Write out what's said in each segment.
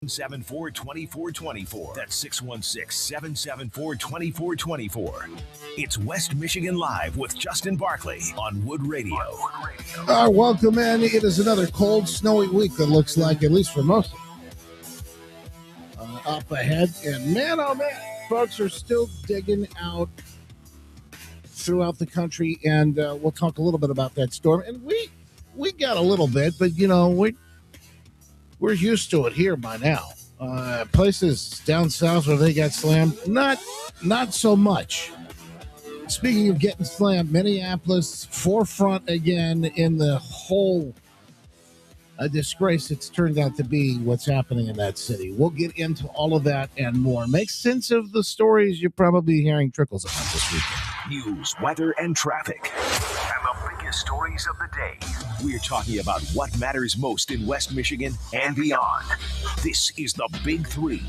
774-2424. That's 616-774-2424. It's West Michigan Live with Justin Barkley on Wood Radio. Welcome in. It is another cold, snowy week that looks like, at least for most of up ahead. And man, oh man, folks are still digging out throughout the country. And we'll talk a little bit about that storm. And we got a little bit, but, you know, we're used to it here by now. Places down south where they got slammed, not so much. Speaking of getting slammed, Minneapolis forefront again in the whole disgrace it's turned out to be what's happening in that city. We'll get into all of that and more. Make sense of the stories you're probably hearing trickles about this weekend. News, weather, and traffic. And the biggest stories of the day. We're talking about what matters most in West Michigan and beyond. This is the Big Three.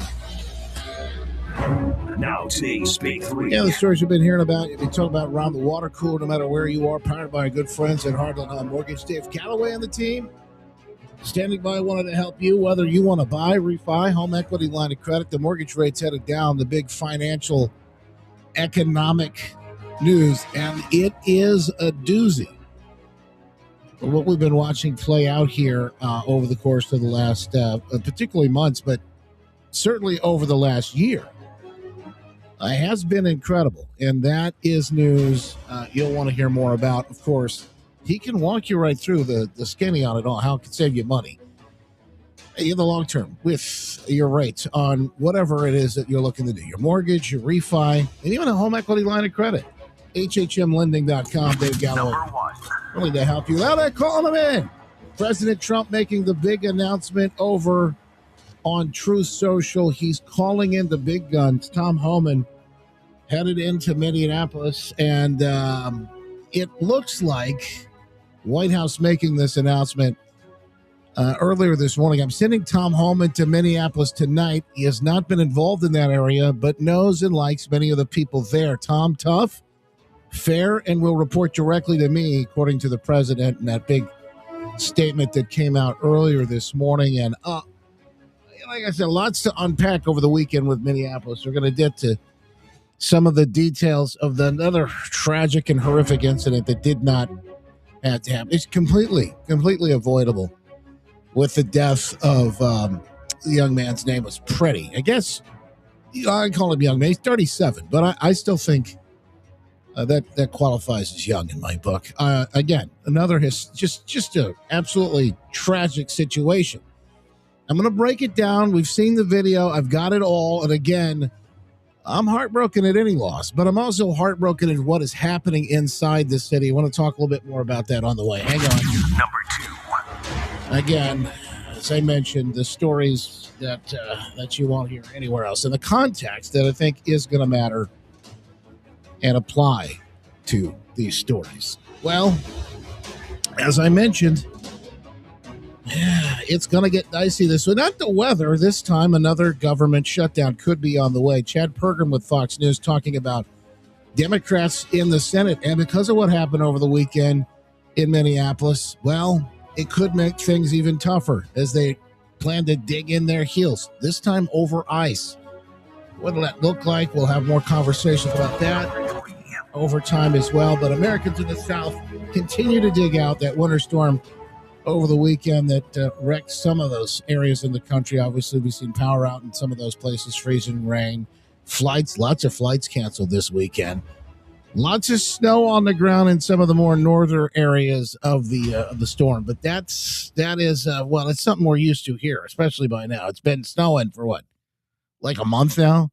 Now today's Big Three. Yeah, the stories you've been hearing about, you've been talking about around the water cooler, no matter where you are, powered by our good friends at Heartland Mortgage. Dave Calloway and the team standing by, wanted to help you, whether you want to buy, refi, home equity line of credit. The mortgage rate's headed down, the big financial, economic news, and it is a doozy. What we've been watching play out here over the course of the last, particularly months, but certainly over the last year, has been incredible. And that is news you'll want to hear more about. Of course, he can walk you right through the skinny on it all, how it can save you money in the long term with your rates on whatever it is that you're looking to do, your mortgage, your refi, and even a home equity line of credit. HHMlending.com. Dave Galloway. Number one. Really to help you. Now they're calling him in. President Trump making the big announcement over on Truth Social. He's calling in the big guns. Tom Homan headed into Minneapolis, and it looks like White House making this announcement earlier this morning. I'm sending Tom Homan to Minneapolis tonight. He has not been involved in that area, but knows and likes many of the people there. Tom, tough, fair, and will report directly to me, according to the president in that big statement that came out earlier this morning. And like I said, lots to unpack over the weekend with Minneapolis. We're going to get to some of the details of another tragic and horrific incident that did not have to happen. It's completely avoidable with the death of the young man's name was Pretty. I guess I call him young man. He's 37, but I still think that qualifies as young in my book. Again, another just a absolutely tragic situation. I'm going to break it down. We've seen the video. I've got it all. And again, I'm heartbroken at any loss, but I'm also heartbroken at what is happening inside the city. I want to talk a little bit more about that on the way. Hang on. Number two. Again, as I mentioned, the stories that you won't hear anywhere else, and the context that I think is going to matter and apply to these stories. Well, as I mentioned, it's going to get dicey this way. Not the weather. This time, another government shutdown could be on the way. Chad Pergram with Fox News talking about Democrats in the Senate. And because of what happened over the weekend in Minneapolis, well, it could make things even tougher as they plan to dig in their heels, this time over ice. What will that look like? We'll have more conversations about that over time as well. But Americans in the South continue to dig out that winter storm over the weekend that wrecked some of those areas in the country. Obviously, we've seen power out in some of those places, freezing rain, flights, lots of flights canceled this weekend. Lots of snow on the ground in some of the more northern areas of the storm. But that is well, it's something we're used to here, especially by now. It's been snowing for what, like a month now?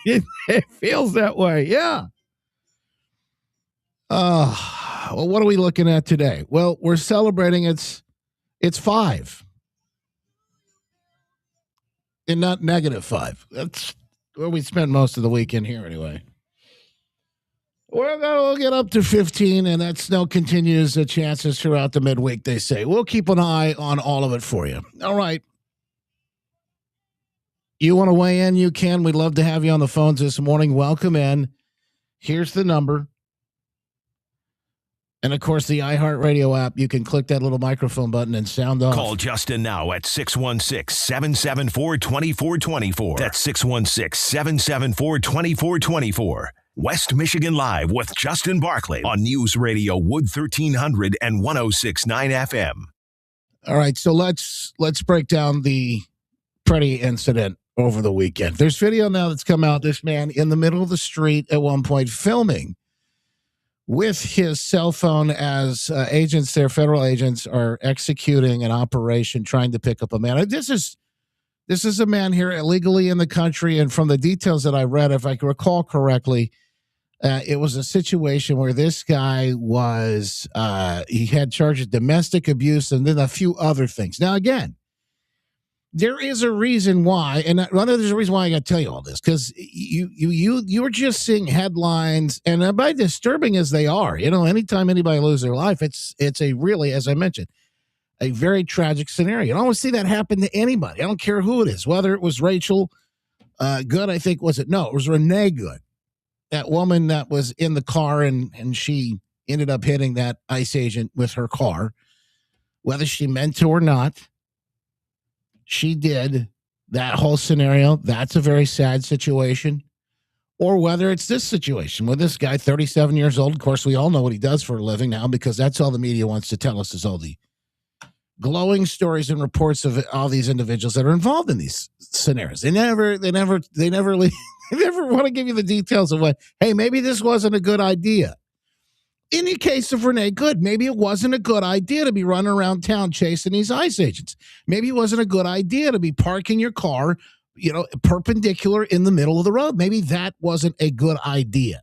It feels that way, yeah. Well, what are we looking at today? Well, we're celebrating it's 5 and not -5. That's where we spent most of the weekend here anyway. We'll get up to 15, and that snow continues the chances throughout the midweek, they say. We'll keep an eye on all of it for you. All right. You want to weigh in? You can. We'd love to have you on the phones this morning. Welcome in. Here's the number. And, of course, the iHeartRadio app, you can click that little microphone button and sound off. Call Justin now at 616-774-2424. That's 616-774-2424. West Michigan Live with Justin Barclay on News Radio Wood 1300 and 106.9 FM. All right, so let's break down the Freddie incident over the weekend. There's video now that's come out. This man in the middle of the street at one point filming with his cell phone as agents, their federal agents, are executing an operation trying to pick up a man. This is a man here illegally in the country, and from the details that I read, if I can recall correctly, it was a situation where this guy was, he had charged of domestic abuse and then a few other things. Now, again, there is a reason why, and there's a reason why I got to tell you all this, because you're just seeing headlines, and by disturbing as they are, anytime anybody loses their life, it's a really, as I mentioned, a very tragic scenario. You don't always see that happen to anybody. I don't care who it is, whether it was Rachel Good, I think, was it? No, it was Renee Good, that woman that was in the car, and she ended up hitting that ICE agent with her car, whether she meant to or not. She did. That whole scenario, that's a very sad situation. Or whether it's this situation with this guy, 37 years old. Of course, we all know what he does for a living now, because that's all the media wants to tell us, is all the glowing stories and reports of all these individuals that are involved in these scenarios. They never want to give you the details of what, hey, maybe this wasn't a good idea. In the case of Renee Good, maybe it wasn't a good idea to be running around town chasing these ICE agents. Maybe it wasn't a good idea to be parking your car, perpendicular in the middle of the road. Maybe that wasn't a good idea.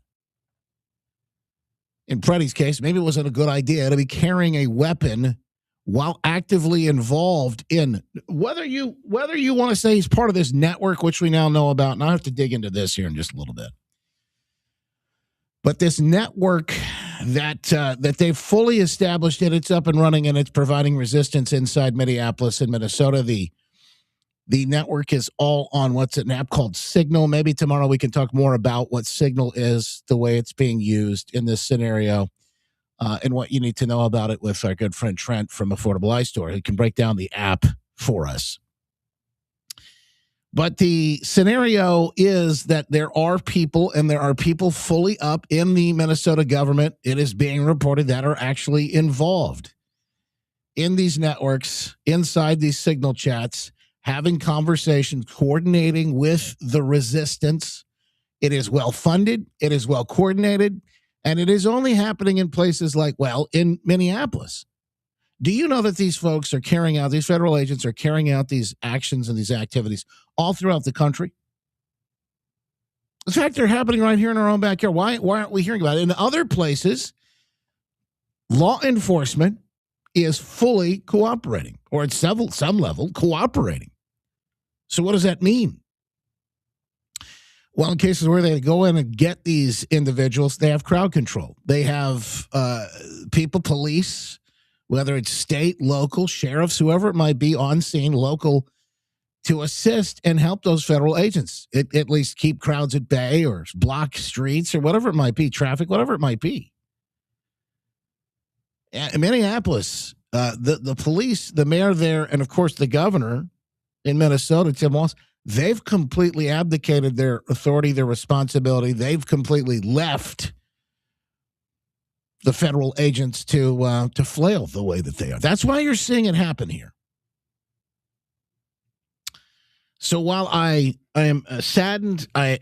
In Freddie's case, maybe it wasn't a good idea to be carrying a weapon while actively involved in, whether you want to say he's part of this network, which we now know about, and I have to dig into this here in just a little bit. But this network that they've fully established, and it's up and running, and it's providing resistance inside Minneapolis and Minnesota. The network is all on what's an app called Signal. Maybe tomorrow we can talk more about what Signal is, the way it's being used in this scenario, and what you need to know about it with our good friend Trent from Affordable Eye Store. He can break down the app for us. But the scenario is that there are people fully up in the Minnesota government, it is being reported, that are actually involved in these networks, inside these Signal chats, having conversations, coordinating with the resistance. It is well funded, it is well coordinated, and it is only happening in places like, in Minneapolis. Do you know that these folks are carrying out, these federal agents are carrying out these actions and these activities all throughout the country? In fact, they're happening right here in our own backyard. Why aren't we hearing about it? In other places, law enforcement is fully cooperating, or at some level cooperating. So what does that mean? Well, in cases where they go in and get these individuals, they have crowd control. They have police, whether it's state, local, sheriffs, whoever it might be, on scene, local, to assist and help those federal agents at least keep crowds at bay, or block streets, or whatever it might be, traffic, whatever it might be. In Minneapolis, the police, the mayor there, and of course the governor in Minnesota, Tim Walz, they've completely abdicated their authority, their responsibility. They've completely left the federal agents to flail the way that they are. That's why you're seeing it happen here. So while I am saddened, I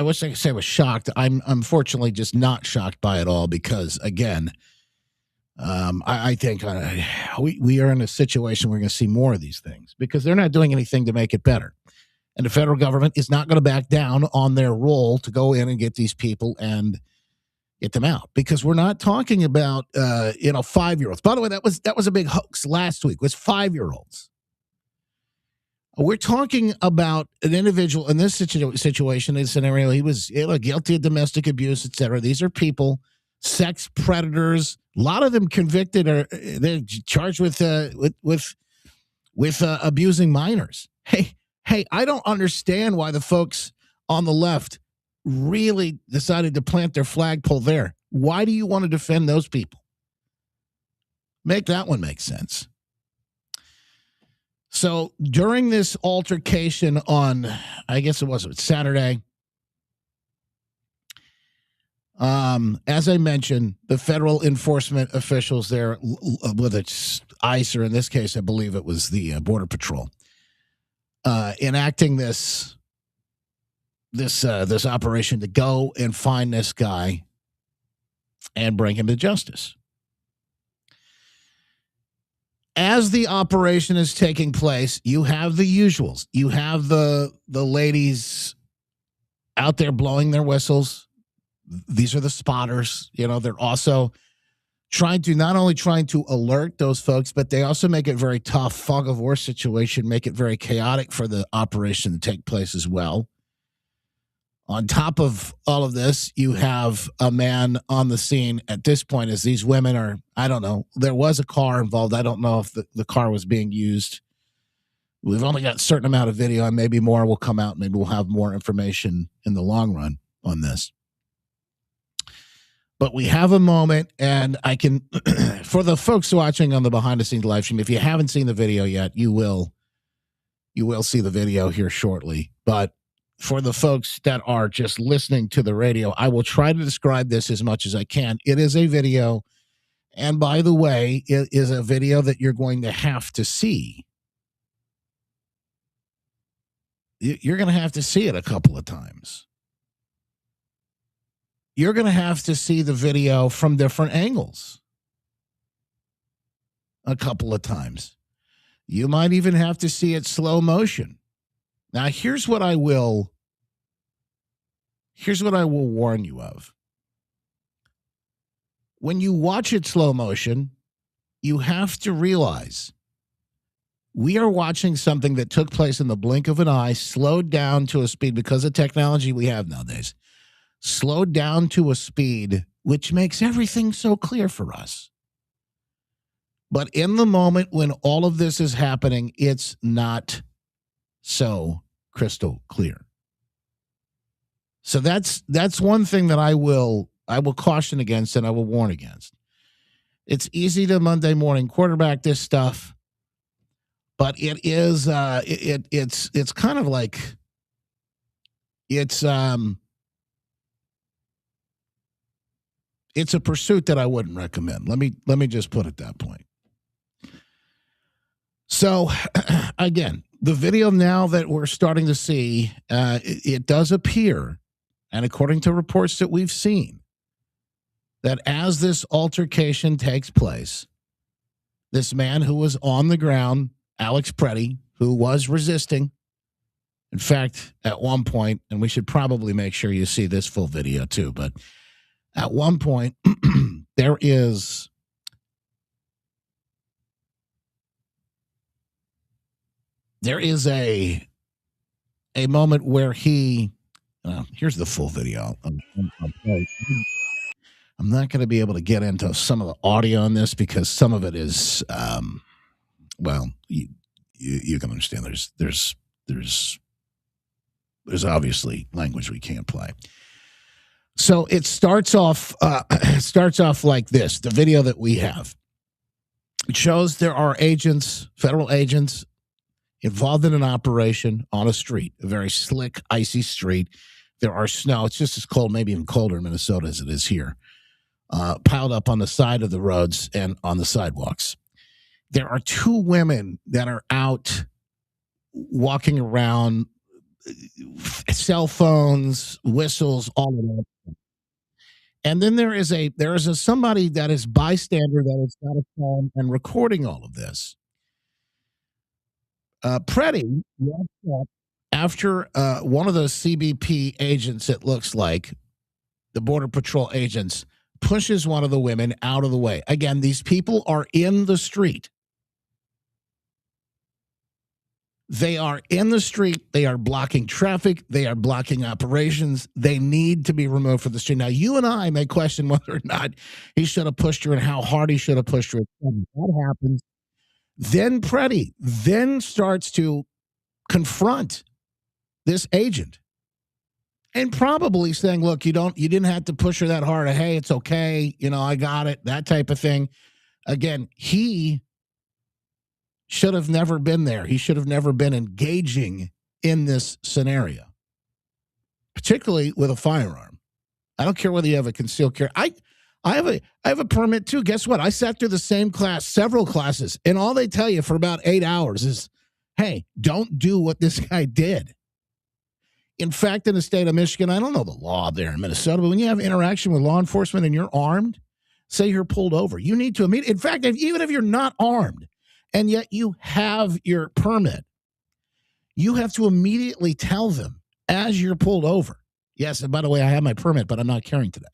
wish I could say I was shocked. I'm unfortunately just not shocked by it all, because, again, I think we are in a situation where we're going to see more of these things, because they're not doing anything to make it better. And the federal government is not going to back down on their role to go in and get these people and get them out, because we're not talking about 5-year-olds. By the way, that was a big hoax last week. It was 5-year-olds. We're talking about an individual in this situation, in this scenario. He was guilty of domestic abuse, etc. These are people, sex predators. A lot of them convicted, or they're charged with abusing minors. Hey, I don't understand why the folks on the left really decided to plant their flagpole there. Why do you want to defend those people? Make that one make sense. So during this altercation on, I guess it was Saturday, as I mentioned, the federal enforcement officials there, whether it's ICE or in this case, I believe it was the Border Patrol, enacting this operation to go and find this guy and bring him to justice. As the operation is taking place, you have the usuals. You have the ladies out there blowing their whistles. These are the spotters. You know, they're also not only trying to alert those folks, but they also make it very tough. Fog of war situation, make it very chaotic for the operation to take place as well. On top of all of this, you have a man on the scene at this point as these women are, I don't know, there was a car involved. I don't know if the car was being used. We've only got a certain amount of video and maybe more will come out. Maybe we'll have more information in the long run on this. But we have a moment, and I can, for the folks watching on the behind-the-scenes live stream, if you haven't seen the video yet, you will see the video here shortly. But for the folks that are just listening to the radio, I will try to describe this as much as I can. It is a video, and by the way, it is a video that you're going to have to see. You're going to have to see it a couple of times. You're going to have to see the video from different angles a couple of times. You might even have to see it slow motion. Now, here's what I will warn you of. When you watch it slow motion, you have to realize we are watching something that took place in the blink of an eye, slowed down to a speed because of technology we have nowadays. Slowed down to a speed which makes everything so clear for us. But in the moment when all of this is happening, it's not so crystal clear. So that's one thing that I will caution against and I will warn against. It's easy to Monday morning quarterback this stuff, but it is it's kind of like it's a pursuit that I wouldn't recommend. Let me just put it that point. So again, the video now that we're starting to see, it does appear, and according to reports that we've seen, that as this altercation takes place, this man who was on the ground, Alex Preddy, who was resisting, in fact, at one point, and we should probably make sure you see this full video too, but at one point, there is a moment where he, here's the full video. I'm not going to be able to get into some of the audio on this because some of it is, you can understand. There's obviously language we can't play. So it starts off like this. The video that we have, it shows there are agents, federal agents, involved in an operation on a street, a very slick, icy street. There are snow. It's just as cold, maybe even colder in Minnesota as it is here, piled up on the side of the roads and on the sidewalks. There are two women that are out walking around, cell phones, whistles, all of that. And then there is somebody that is bystander that has got a phone and recording all of this. Preddy, after one of those CBP agents, it looks like, the Border Patrol agents, pushes one of the women out of the way. Again, these people are in the street. They are in the street. They are blocking traffic. They are blocking operations. They need to be removed from the street. Now, you and I may question whether or not he should have pushed her and how hard he should have pushed her. That happens. Then Preddy starts to confront this agent and probably saying, look, you didn't have to push her that hard. Hey, it's okay. I got it. That type of thing. Again, he should have never been there. He should have never been engaging in this scenario, particularly with a firearm. I don't care whether you have a concealed carry. I have a permit too. Guess what? I sat through the same class, several classes, and all they tell you for about 8 hours is, hey, don't do what this guy did. In fact, in the state of Michigan, I don't know the law there in Minnesota, but when you have interaction with law enforcement and you're armed, say you're pulled over, you need to immediately, in fact, even if you're not armed and yet you have your permit, you have to immediately tell them as you're pulled over, yes, and by the way, I have my permit, but I'm not carrying today.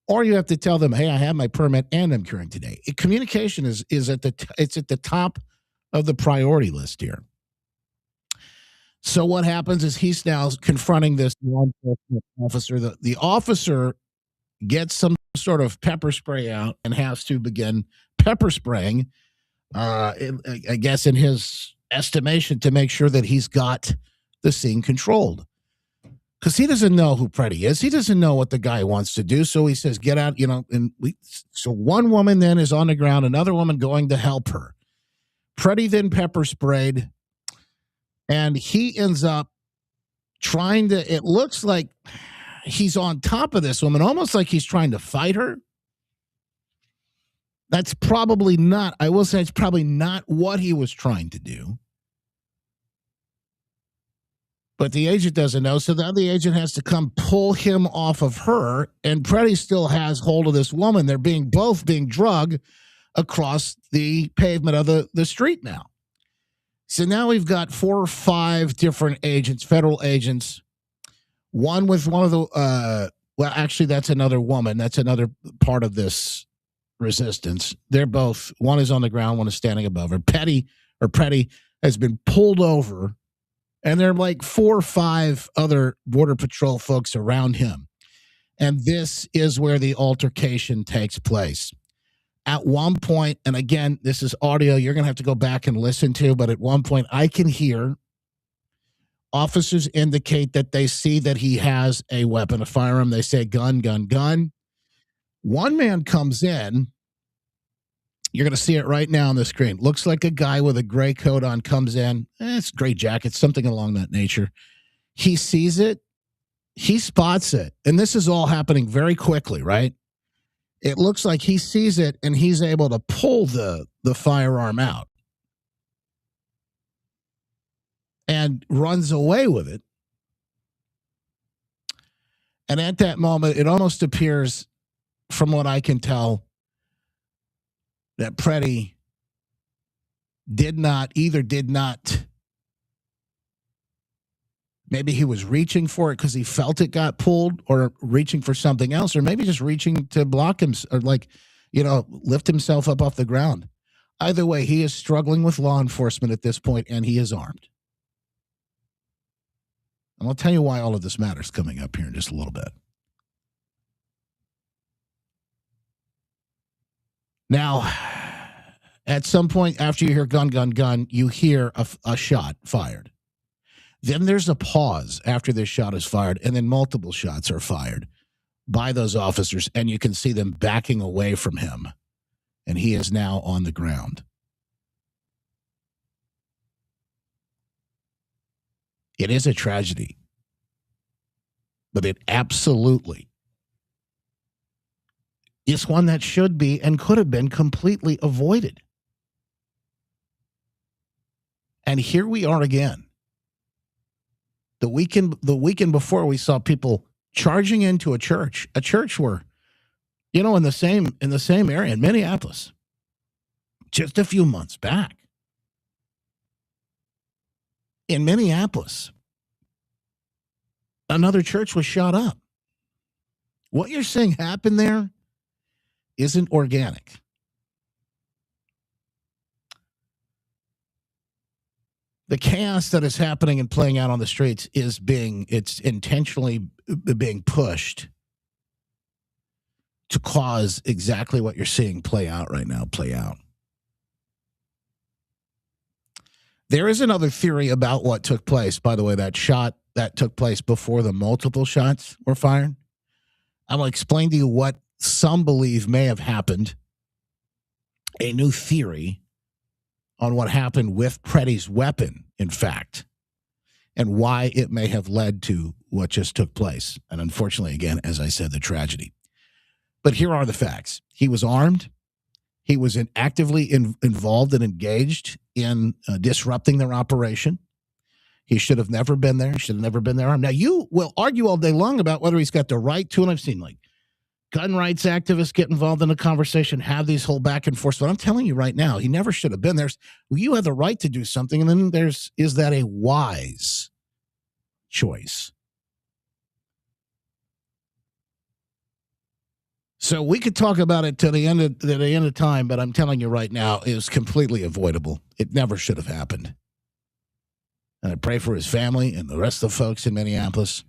Or you have to tell them, hey, I have my permit and I'm carrying today. Communication is at the top of the priority list here. So what happens is he's now confronting this law enforcement officer. The officer gets some sort of pepper spray out and has to begin pepper spraying, I guess in his estimation, to make sure that he's got the scene controlled. Because he doesn't know who Preddy is. He doesn't know what the guy wants to do. So he says, get out, so one woman then is on the ground, another woman going to help her. Preddy then pepper sprayed. And he ends up trying to, it looks like he's on top of this woman, almost like he's trying to fight her. That's probably not, I will say it's probably not what he was trying to do. But the agent doesn't know, so the other agent has to come pull him off of her, and Preddy still has hold of this woman. They're both being drugged across the pavement of the street now. So now we've got 4 or 5 different agents, federal agents, one with one of the, well, actually, that's another woman. That's another part of this resistance. They're both, one is on the ground, one is standing above her. Preddy has been pulled over, and there are like 4 or 5 other Border Patrol folks around him. And this is where the altercation takes place. At one point, and again, this is audio you're going to have to go back and listen to, but at one point I can hear officers indicate that they see that he has a weapon, a firearm. They say gun, gun, gun. One man comes in. You're going to see it right now on the screen. Looks like a guy with a gray coat on comes in. It's gray jacket, something along that nature. He sees it. He spots it. And this is all happening very quickly, right? It looks like he sees it and he's able to pull the firearm out and runs away with it. And at that moment, it almost appears, from what I can tell, that Preddy did not, maybe he was reaching for it because he felt it got pulled, or reaching for something else, or maybe just reaching to block him, or lift himself up off the ground. Either way, he is struggling with law enforcement at this point, and he is armed. And I'll tell you why all of this matters coming up here in just a little bit. Now, at some point after you hear gun, gun, gun, you hear a shot fired. Then there's a pause after this shot is fired, and then multiple shots are fired by those officers, and you can see them backing away from him, and he is now on the ground. It is a tragedy, but it absolutely is one that should be and could have been completely avoided. And here we are again. The weekend before, we saw people charging into a church where, in the same area in Minneapolis, just a few months back. In Minneapolis, another church was shot up. What you're seeing happen there isn't organic. The chaos that is happening and playing out on the streets it's intentionally being pushed to cause exactly what you're seeing play out right now. There is another theory about what took place, by the way, that shot that took place before the multiple shots were fired. I'm going to explain to you what some believe may have happened a new theory on what happened with Preddy's weapon, in fact, and why it may have led to what just took place. And unfortunately, again, as I said, the tragedy. But here are the facts. He was armed. He was actively involved and engaged in disrupting their operation. He should have never been there. He should have never been there armed. Now, you will argue all day long about whether he's got the right to, and I've seen like gun rights activists get involved in the conversation, have these whole back and forth. But I'm telling you right now, he never should have been there. You have the right to do something, and then is that a wise choice? So we could talk about it to the end of time, but I'm telling you right now, it was completely avoidable. It never should have happened. And I pray for his family and the rest of the folks in Minneapolis.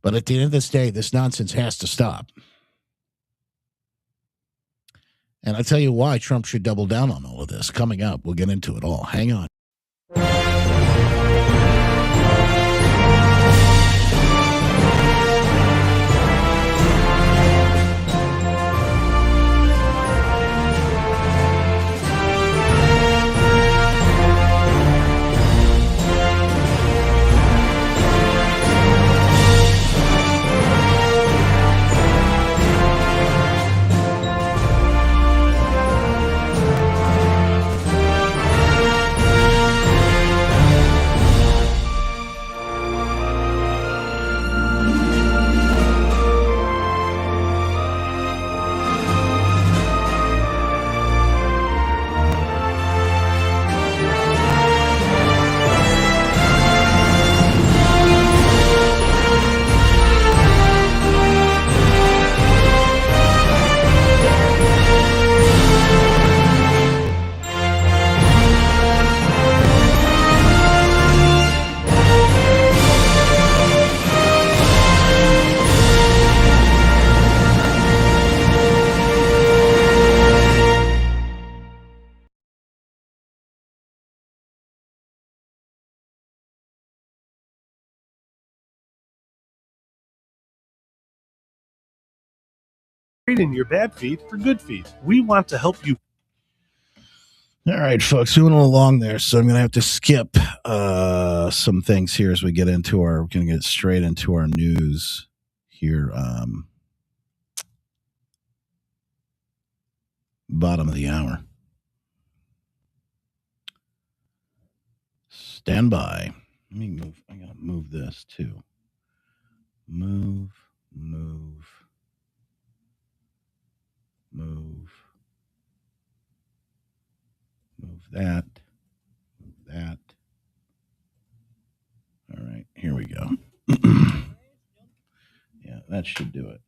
But at the end of this day, this nonsense has to stop. And I'll tell you why Trump should double down on all of this. Coming up, we'll get into it all. Hang on. Trading your bad feet for good feet. We want to help you. All right, folks, moving along there. So I'm going to have to skip some things here as we get into we're going to get straight into our news here. Bottom of the hour. Stand by. Let me move. I got to move this too. Move. Move that. Move that. All right, here we go. Yeah, that should do it.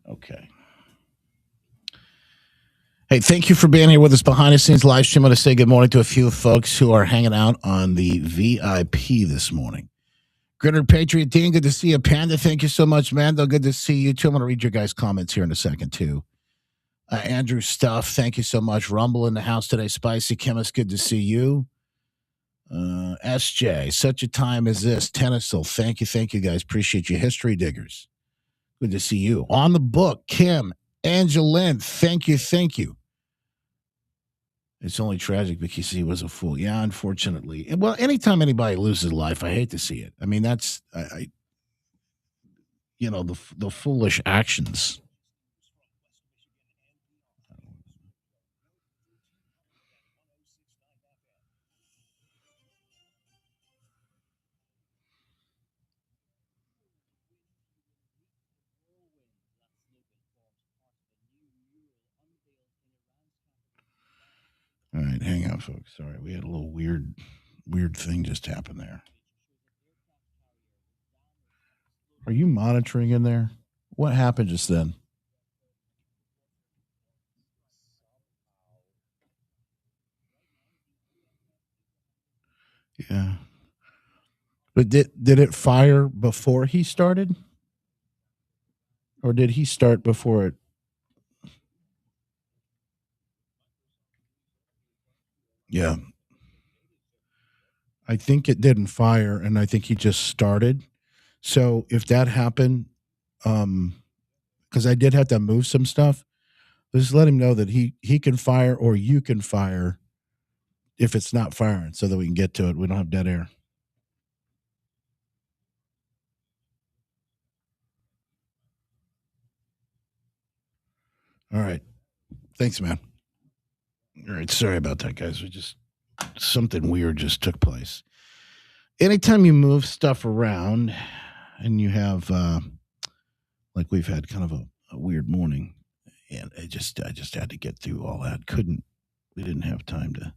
Okay. Hey, thank you for being here with us behind the scenes live stream. I want to say good morning to a few folks who are hanging out on the VIP this morning. Gritter Patriot Dean, good to see you. Panda, thank you so much, man. Though good to see you too. I'm going to read your guys' comments here in a second too. Andrew Stuff, thank you so much. Rumble in the house today. Spicy Chemist, good to see you. SJ, such a time as this. Tennisel, thank you guys. Appreciate you. History Diggers, good to see you. On the book, Kim, Angelin, thank you. It's only tragic because he was a fool. Yeah, unfortunately. Well, anytime anybody loses life, I hate to see it. I mean, that's, the foolish actions. All right, hang on, folks. Sorry, we had a little weird thing just happen there. Are you monitoring in there? What happened just then? Yeah. But did it fire before he started? Or did he start before it? Yeah. I think it didn't fire, and I think he just started. So if that happened, because I did have to move some stuff, just let him know that he can fire or you can fire if it's not firing, so that we can get to it. We don't have dead air. All right. Thanks, man. All right. Sorry about that, guys. We just something weird just took place. Anytime you move stuff around and you have like we've had kind of a weird morning, and I just had to get through all that. We didn't have time to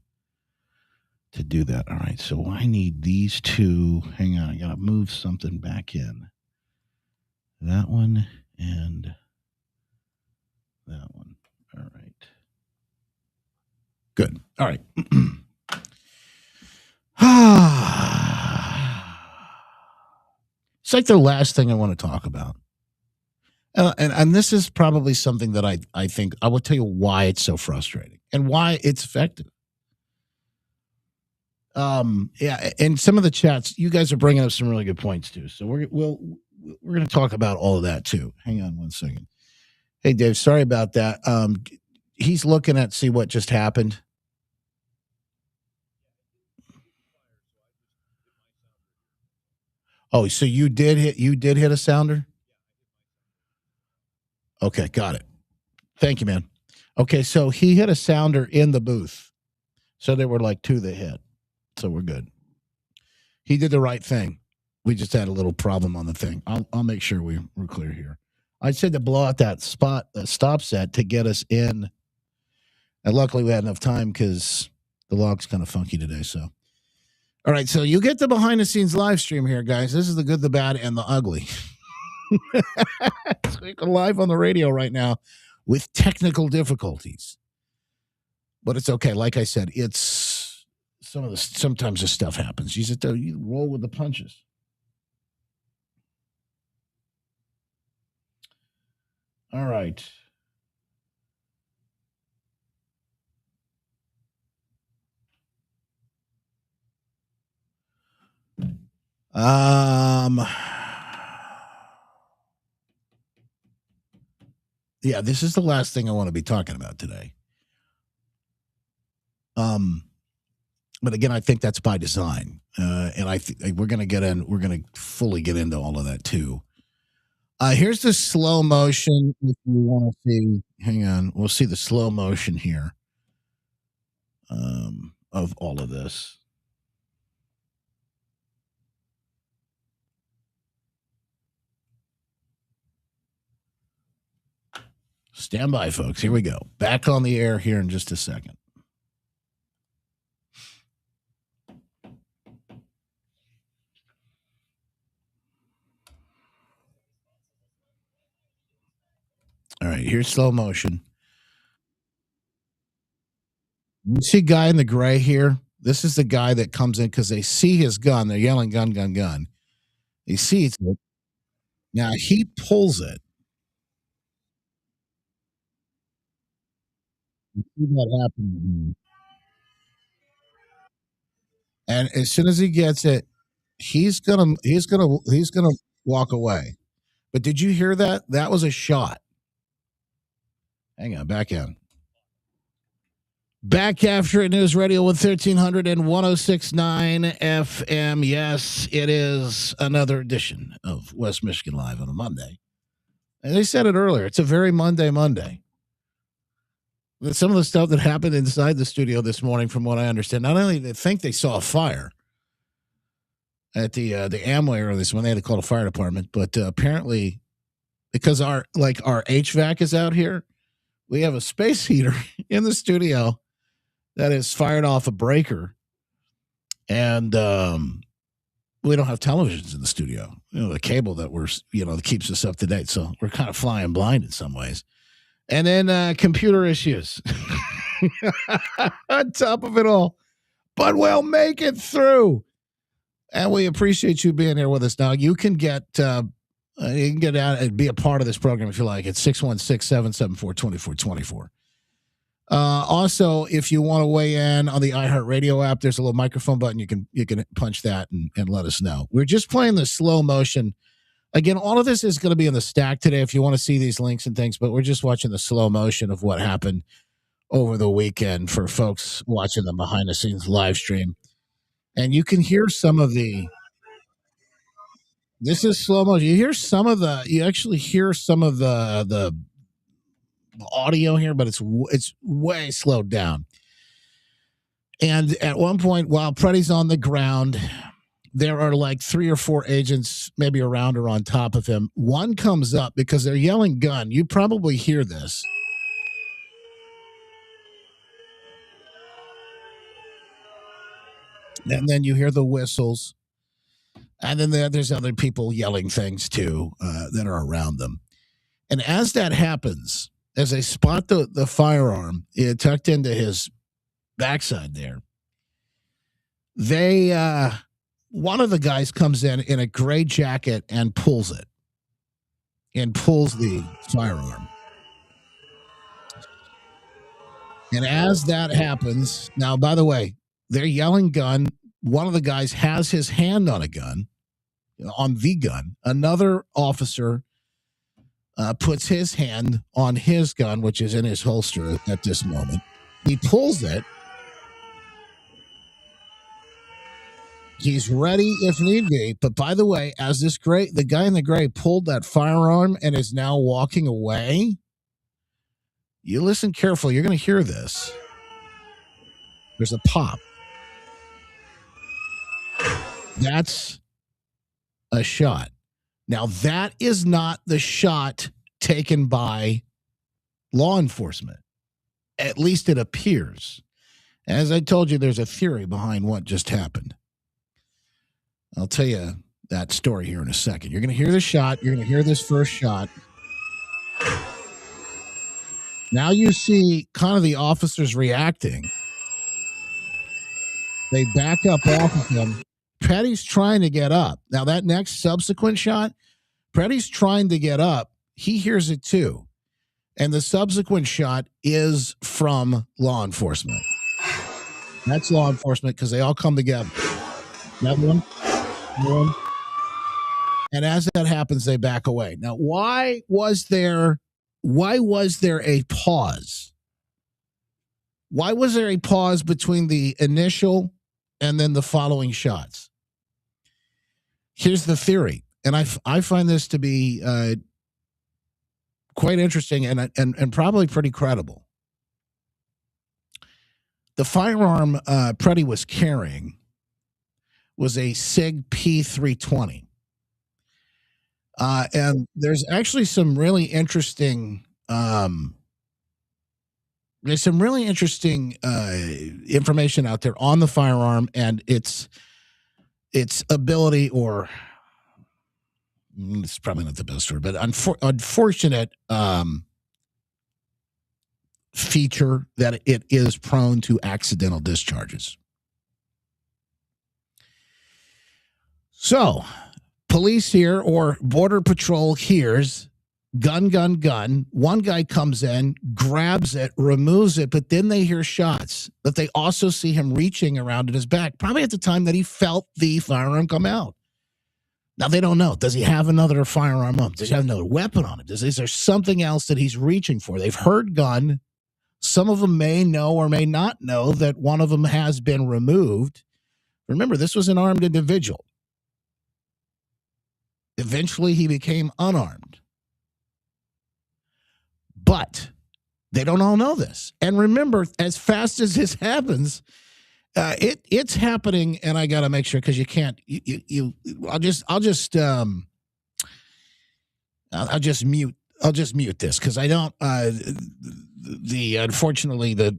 do that. All right. So I need these two. Hang on, I gotta move something back in. That one and that one. All right. Good. All right. It's like the last thing I want to talk about. And this is probably something that I think I will tell you why it's so frustrating and why it's effective. Yeah, and some of the chats, you guys are bringing up some really good points too. So we're going to talk about all of that too. Hang on one second. Hey Dave, sorry about that. He's looking at see what just happened. Oh, so you did hit a sounder? Okay, got it. Thank you, man. Okay, so he hit a sounder in the booth. So there were like two that hit. So we're good. He did the right thing. We just had a little problem on the thing. I'll make sure we're clear here. I said to blow out that stop set to get us in. And luckily we had enough time because the log's kind of funky today. So, all right. So you get the behind the scenes live stream here, guys. This is the good, the bad, and the ugly. So you can live on the radio right now with technical difficulties. But it's okay. Like I said, it's sometimes this stuff happens. You roll with the punches. All right. Yeah, this is the last thing I want to be talking about today. But again, I think that's by design, and we're going to fully get into all of that too. Here's the slow motion. If you want to see, hang on, we'll see the slow motion here of all of this. Stand by, folks. Here we go. Back on the air here in just a second. All right, here's slow motion. You see guy in the gray here? This is the guy that comes in because they see his gun. They're yelling gun, gun, gun. He sees it. Now he pulls it. You see that happen. And as soon as he gets it, he's gonna walk away. But did you hear that? That was a shot. Hang on, back in. Back after it, News Radio with 1300 and 1069 FM. Yes, it is another edition of West Michigan Live on a Monday. And they said it earlier. It's a very Monday. Some of the stuff that happened inside the studio this morning, from what I understand, not only did they think they saw a fire at the Amway earlier this morning, they had to call the fire department, but apparently, because our HVAC is out here, we have a space heater in the studio that is fired off a breaker, and we don't have televisions in the studio. The cable that keeps us up to date, so we're kind of flying blind in some ways. And then computer issues on top of it all. But we'll make it through. And we appreciate you being here with us. Now, you can get out and be a part of this program if you like. It's 616-774-2424. Also, if you want to weigh in on the iHeartRadio app, there's a little microphone button. You can punch that and let us know. We're just playing the slow motion. Again, all of this is going to be in the stack today if you want to see these links and things, but we're just watching the slow motion of what happened over the weekend for folks watching the behind the scenes live stream. And you can hear some of this is slow motion. You actually hear some of the audio here, but it's way slowed down. And at one point, while Preddy's on the ground, there are like 3 or 4 agents maybe around or on top of him. One comes up because they're yelling gun. You probably hear this. And then you hear the whistles. And then there's other people yelling things too that are around them. And as that happens, as they spot the firearm tucked into his backside there, one of the guys comes in a gray jacket and pulls the firearm. And as that happens, now, by the way, they're yelling gun. One of the guys has his hand on on the gun. Another officer puts his hand on his gun, which is in his holster at this moment. He pulls it. He's ready if need be. But by the way, as the guy in the gray pulled that firearm and is now walking away, you listen carefully. You're going to hear this. There's a pop. That's a shot. Now, that is not the shot taken by law enforcement. At least it appears. As I told you, there's a theory behind what just happened. I'll tell you that story here in a second. You're going to hear the shot. You're going to hear this first shot. Now you see kind of the officers reacting. They back up off of him. Petty's trying to get up. Now that next subsequent shot, Petty's trying to get up. He hears it too. And the subsequent shot is from law enforcement. That's law enforcement because they all come together. Another one. And as that happens, they back away. Now, why was there a pause? Why was there a pause between the initial and then the following shots? Here's the theory, and I find this to be quite interesting and probably pretty credible. The firearm Preddy was carrying was a SIG P320. And there's actually some really interesting information out there on the firearm and its ability, or it's probably not the best word, but unfortunate feature that it is prone to accidental discharges. So, police here or Border Patrol hears gun, gun, gun. One guy comes in, grabs it, removes it, but then they hear shots. But they also see him reaching around in his back, probably at the time that he felt the firearm come out. Now, they don't know. Does he have another firearm on him? Does he have another weapon on him? Is there something else that he's reaching for? They've heard gun. Some of them may know or may not know that one of them has been removed. Remember, this was an armed individual. Eventually, he became unarmed. But they don't all know this. And remember, as fast as this happens, it's happening. And I got to make sure, because you can't. I'll just mute this because I don't. Unfortunately the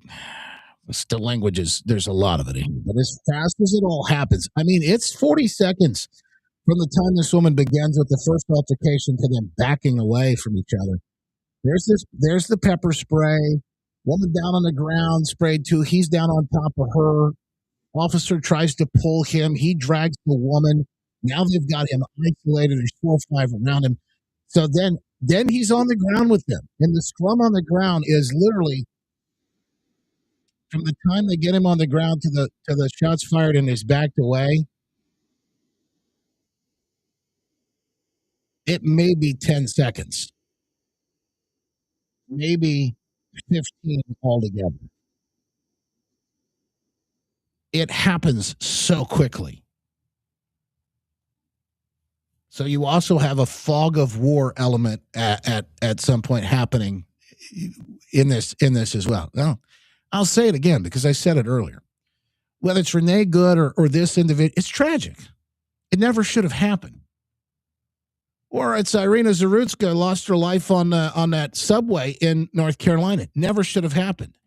language is, there's a lot of it in here. But as fast as it all happens, I mean, it's 40 seconds from the time this woman begins with the first altercation to them backing away from each other. There's the pepper spray. Woman down on the ground, sprayed too. He's down on top of her. Officer tries to pull him. He drags the woman. Now they've got him isolated. There's 4 or 5 around him. So then he's on the ground with them. And the scrum on the ground is literally From the time they get him on the ground to the shots fired and he's backed away, it may be 10 seconds, maybe 15 altogether. It happens so quickly. So you also have a fog of war element at some point happening in this as well. Now, I'll say it again because I said it earlier. Whether it's Renee Good or this individual, it's tragic. It never should have happened. Or it's Irina Zarutska lost her life on that subway in North Carolina. Never should have happened.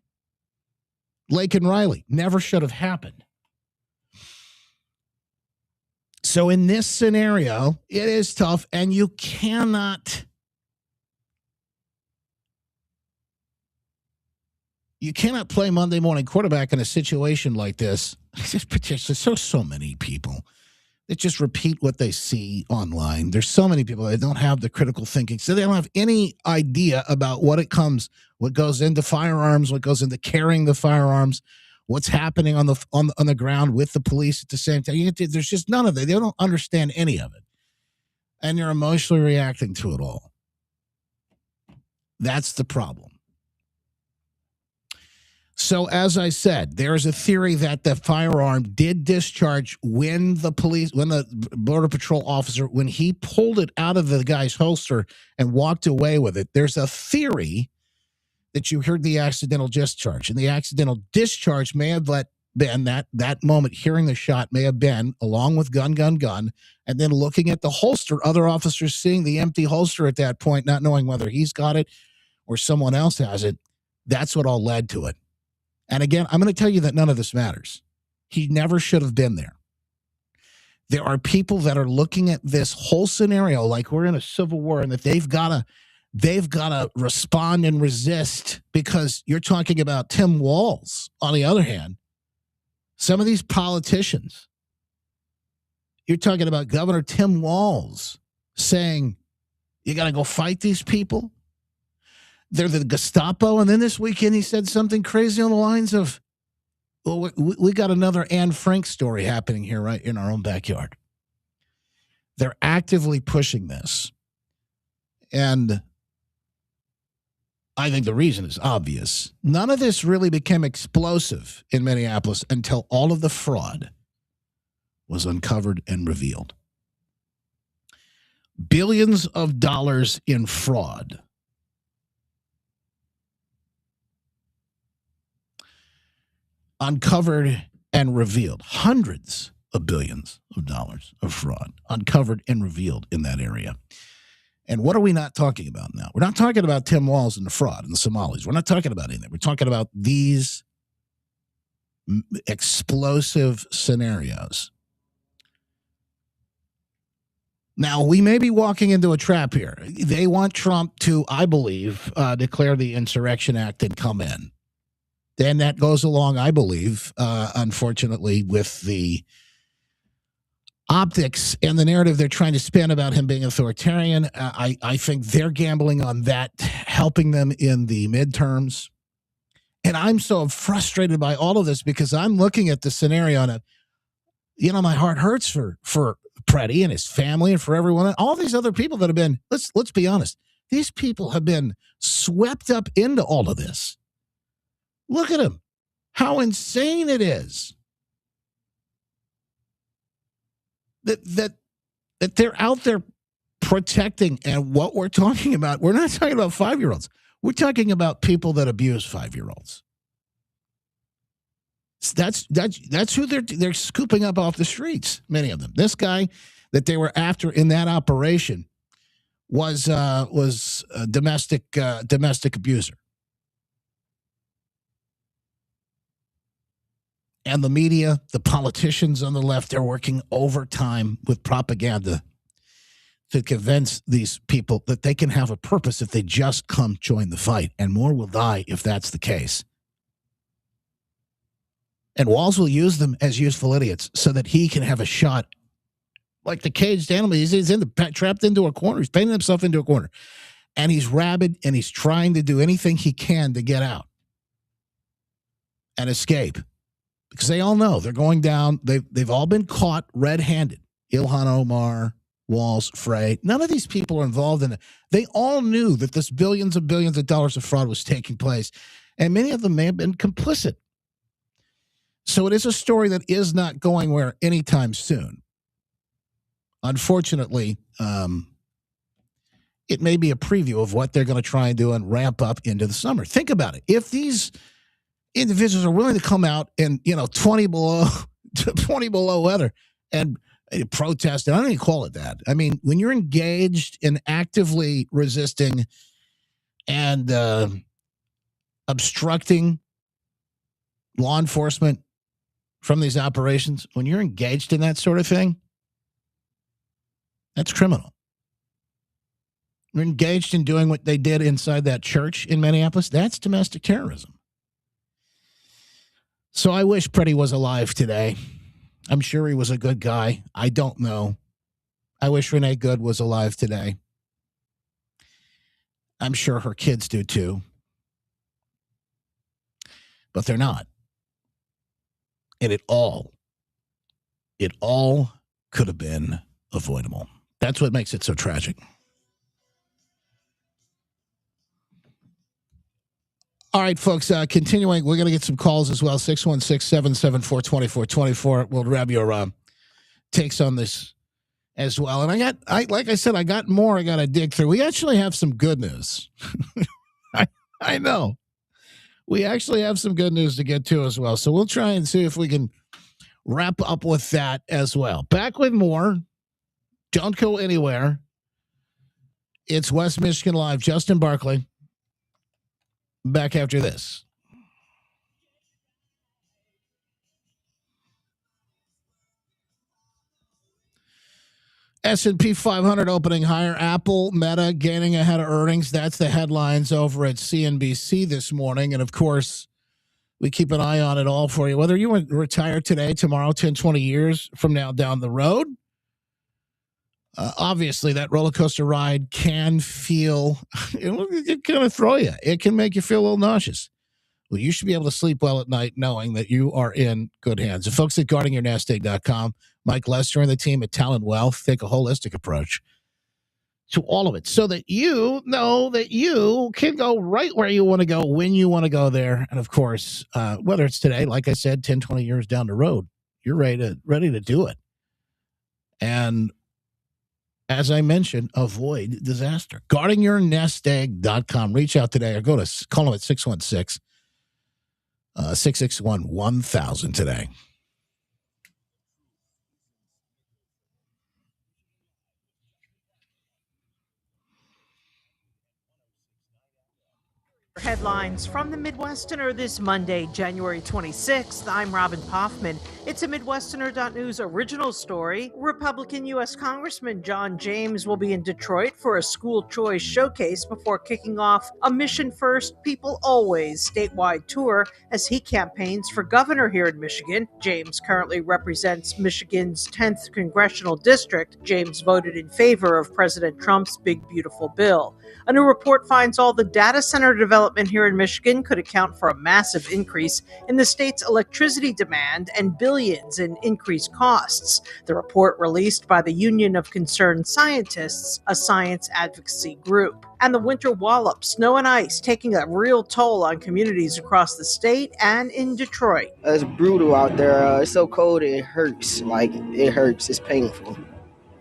Laken Riley, never should have happened. So in this scenario, it is tough, and you cannot play Monday morning quarterback in a situation like this. There's so many people that just repeat what they see online. There's so many people that don't have the critical thinking, so they don't have any idea about what goes into firearms, what goes into carrying the firearms, what's happening on the ground with the police at the same time. There's just none of it. They don't understand any of it, and you're emotionally reacting to it all. That's the problem. So, as I said, there is a theory that the firearm did discharge when the Border Patrol officer, when he pulled it out of the guy's holster and walked away with it. There's a theory that you heard the accidental discharge, and the accidental discharge may have been that moment, hearing the shot may have been along with gun, and then looking at the holster, other officers seeing the empty holster at that point, not knowing whether he's got it or someone else has it. That's what all led to it. And again, I'm going to tell you that none of this matters. He never should have been there. There are people that are looking at this whole scenario like we're in a civil war, and that they've got to respond and resist, because you're talking about Tim Walz. On the other hand, some of these politicians, you're talking about Governor Tim Walz saying, you got to go fight these people. They're the Gestapo. And then this weekend he said something crazy on the lines of, well, we got another Anne Frank story happening here right in our own backyard. They're actively pushing this. And I think the reason is obvious. None of this really became explosive in Minneapolis until all of the fraud was uncovered and revealed. Billions of dollars in fraud. Uncovered and revealed. Hundreds of billions of dollars of fraud uncovered and revealed in that area. And what are we not talking about now? We're not talking about Tim Walz and the fraud and the Somalis. We're not talking about anything. We're talking about these explosive scenarios. Now, we may be walking into a trap here. They want Trump to, I believe, declare the Insurrection Act and come in. And that goes along, I believe, unfortunately, with the optics and the narrative they're trying to spin about him being authoritarian. I think they're gambling on that helping them in the midterms. And I'm so frustrated by all of this because I'm looking at the scenario and, my heart hurts for Preddy and his family and for everyone. All these other people that have been, let's be honest, these people have been swept up into all of this. Look at him. How insane it is that they're out there protecting. And what we're talking about, we're not talking about 5-year-olds. We're talking about people that abuse 5-year-olds. That's who they're scooping up off the streets. Many of them. This guy that they were after in that operation was a domestic abuser. And the media, the politicians on the left, they're working overtime with propaganda to convince these people that they can have a purpose if they just come join the fight. And more will die if that's the case. And Walz will use them as useful idiots so that he can have a shot. Like the caged animal, he's trapped into a corner. He's painting himself into a corner. And he's rabid, and he's trying to do anything he can to get out. and escape because they all know they're going down. They've all been caught red-handed. Ilhan Omar, Walls, Frey. None of these people are involved in it. They all knew that this billions and billions of dollars of fraud was taking place, and many of them may have been complicit. So it is a story that is not going where anytime soon. Unfortunately, it may be a preview of what they're going to try and do and ramp up into the summer. Think about it. If these individuals are willing to come out in 20 below weather and protest, and I don't even call it that. I mean, when you're engaged in actively resisting and obstructing law enforcement from these operations, when you're engaged in that sort of thing, that's criminal. You're engaged in doing what they did inside that church in Minneapolis, that's domestic terrorism. So I wish Pretty was alive today. I'm sure he was a good guy. I don't know. I wish Renee Good was alive today. I'm sure her kids do too. But they're not. And it all could have been avoidable. That's what makes it so tragic. All right, folks, continuing, we're going to get some calls as well, 616-774-2424. We'll grab your takes on this as well. And like I said, I got more I got to dig through. We actually have some good news. I know. We actually have some good news to get to as well. So we'll try and see if we can wrap up with that as well. Back with more. Don't go anywhere. It's West Michigan Live. Justin Barkley. Back after this. S&P 500 opening higher. Apple, Meta gaining ahead of earnings. That's the headlines over at CNBC this morning. And, of course, we keep an eye on it all for you. Whether you retire today, tomorrow, 10, 20 years from now down the road, obviously that roller coaster ride can feel, it kind of throw you. It can make you feel a little nauseous. Well, you should be able to sleep well at night knowing that you are in good hands. The folks at guardingyournest.com, Mike Lester and the team at Talent Wealth take a holistic approach to all of it so that you know that you can go right where you want to go when you want to go there. And, of course, whether it's today, like I said, 10, 20 years down the road, you're ready to do it. And as I mentioned, avoid disaster. Guardingyournestegg.com. Reach out today or call them at 616-661-1000 today. Headlines from the Midwesterner this Monday, January 26th. I'm Robin Poffman. It's a Midwesterner.news original story. Republican U.S. Congressman John James will be in Detroit for a school choice showcase before kicking off a Mission First, People Always statewide tour as he campaigns for governor here in Michigan. James currently represents Michigan's 10th congressional district. James voted in favor of President Trump's Big Beautiful Bill. A new report finds all the data center development here in Michigan could account for a massive increase in the state's electricity demand and billions in increased costs. The report released by the Union of Concerned Scientists, a science advocacy group. And the winter wallop, snow and ice, taking a real toll on communities across the state and in Detroit. It's brutal out there. It's so cold, it hurts. It hurts. It's painful.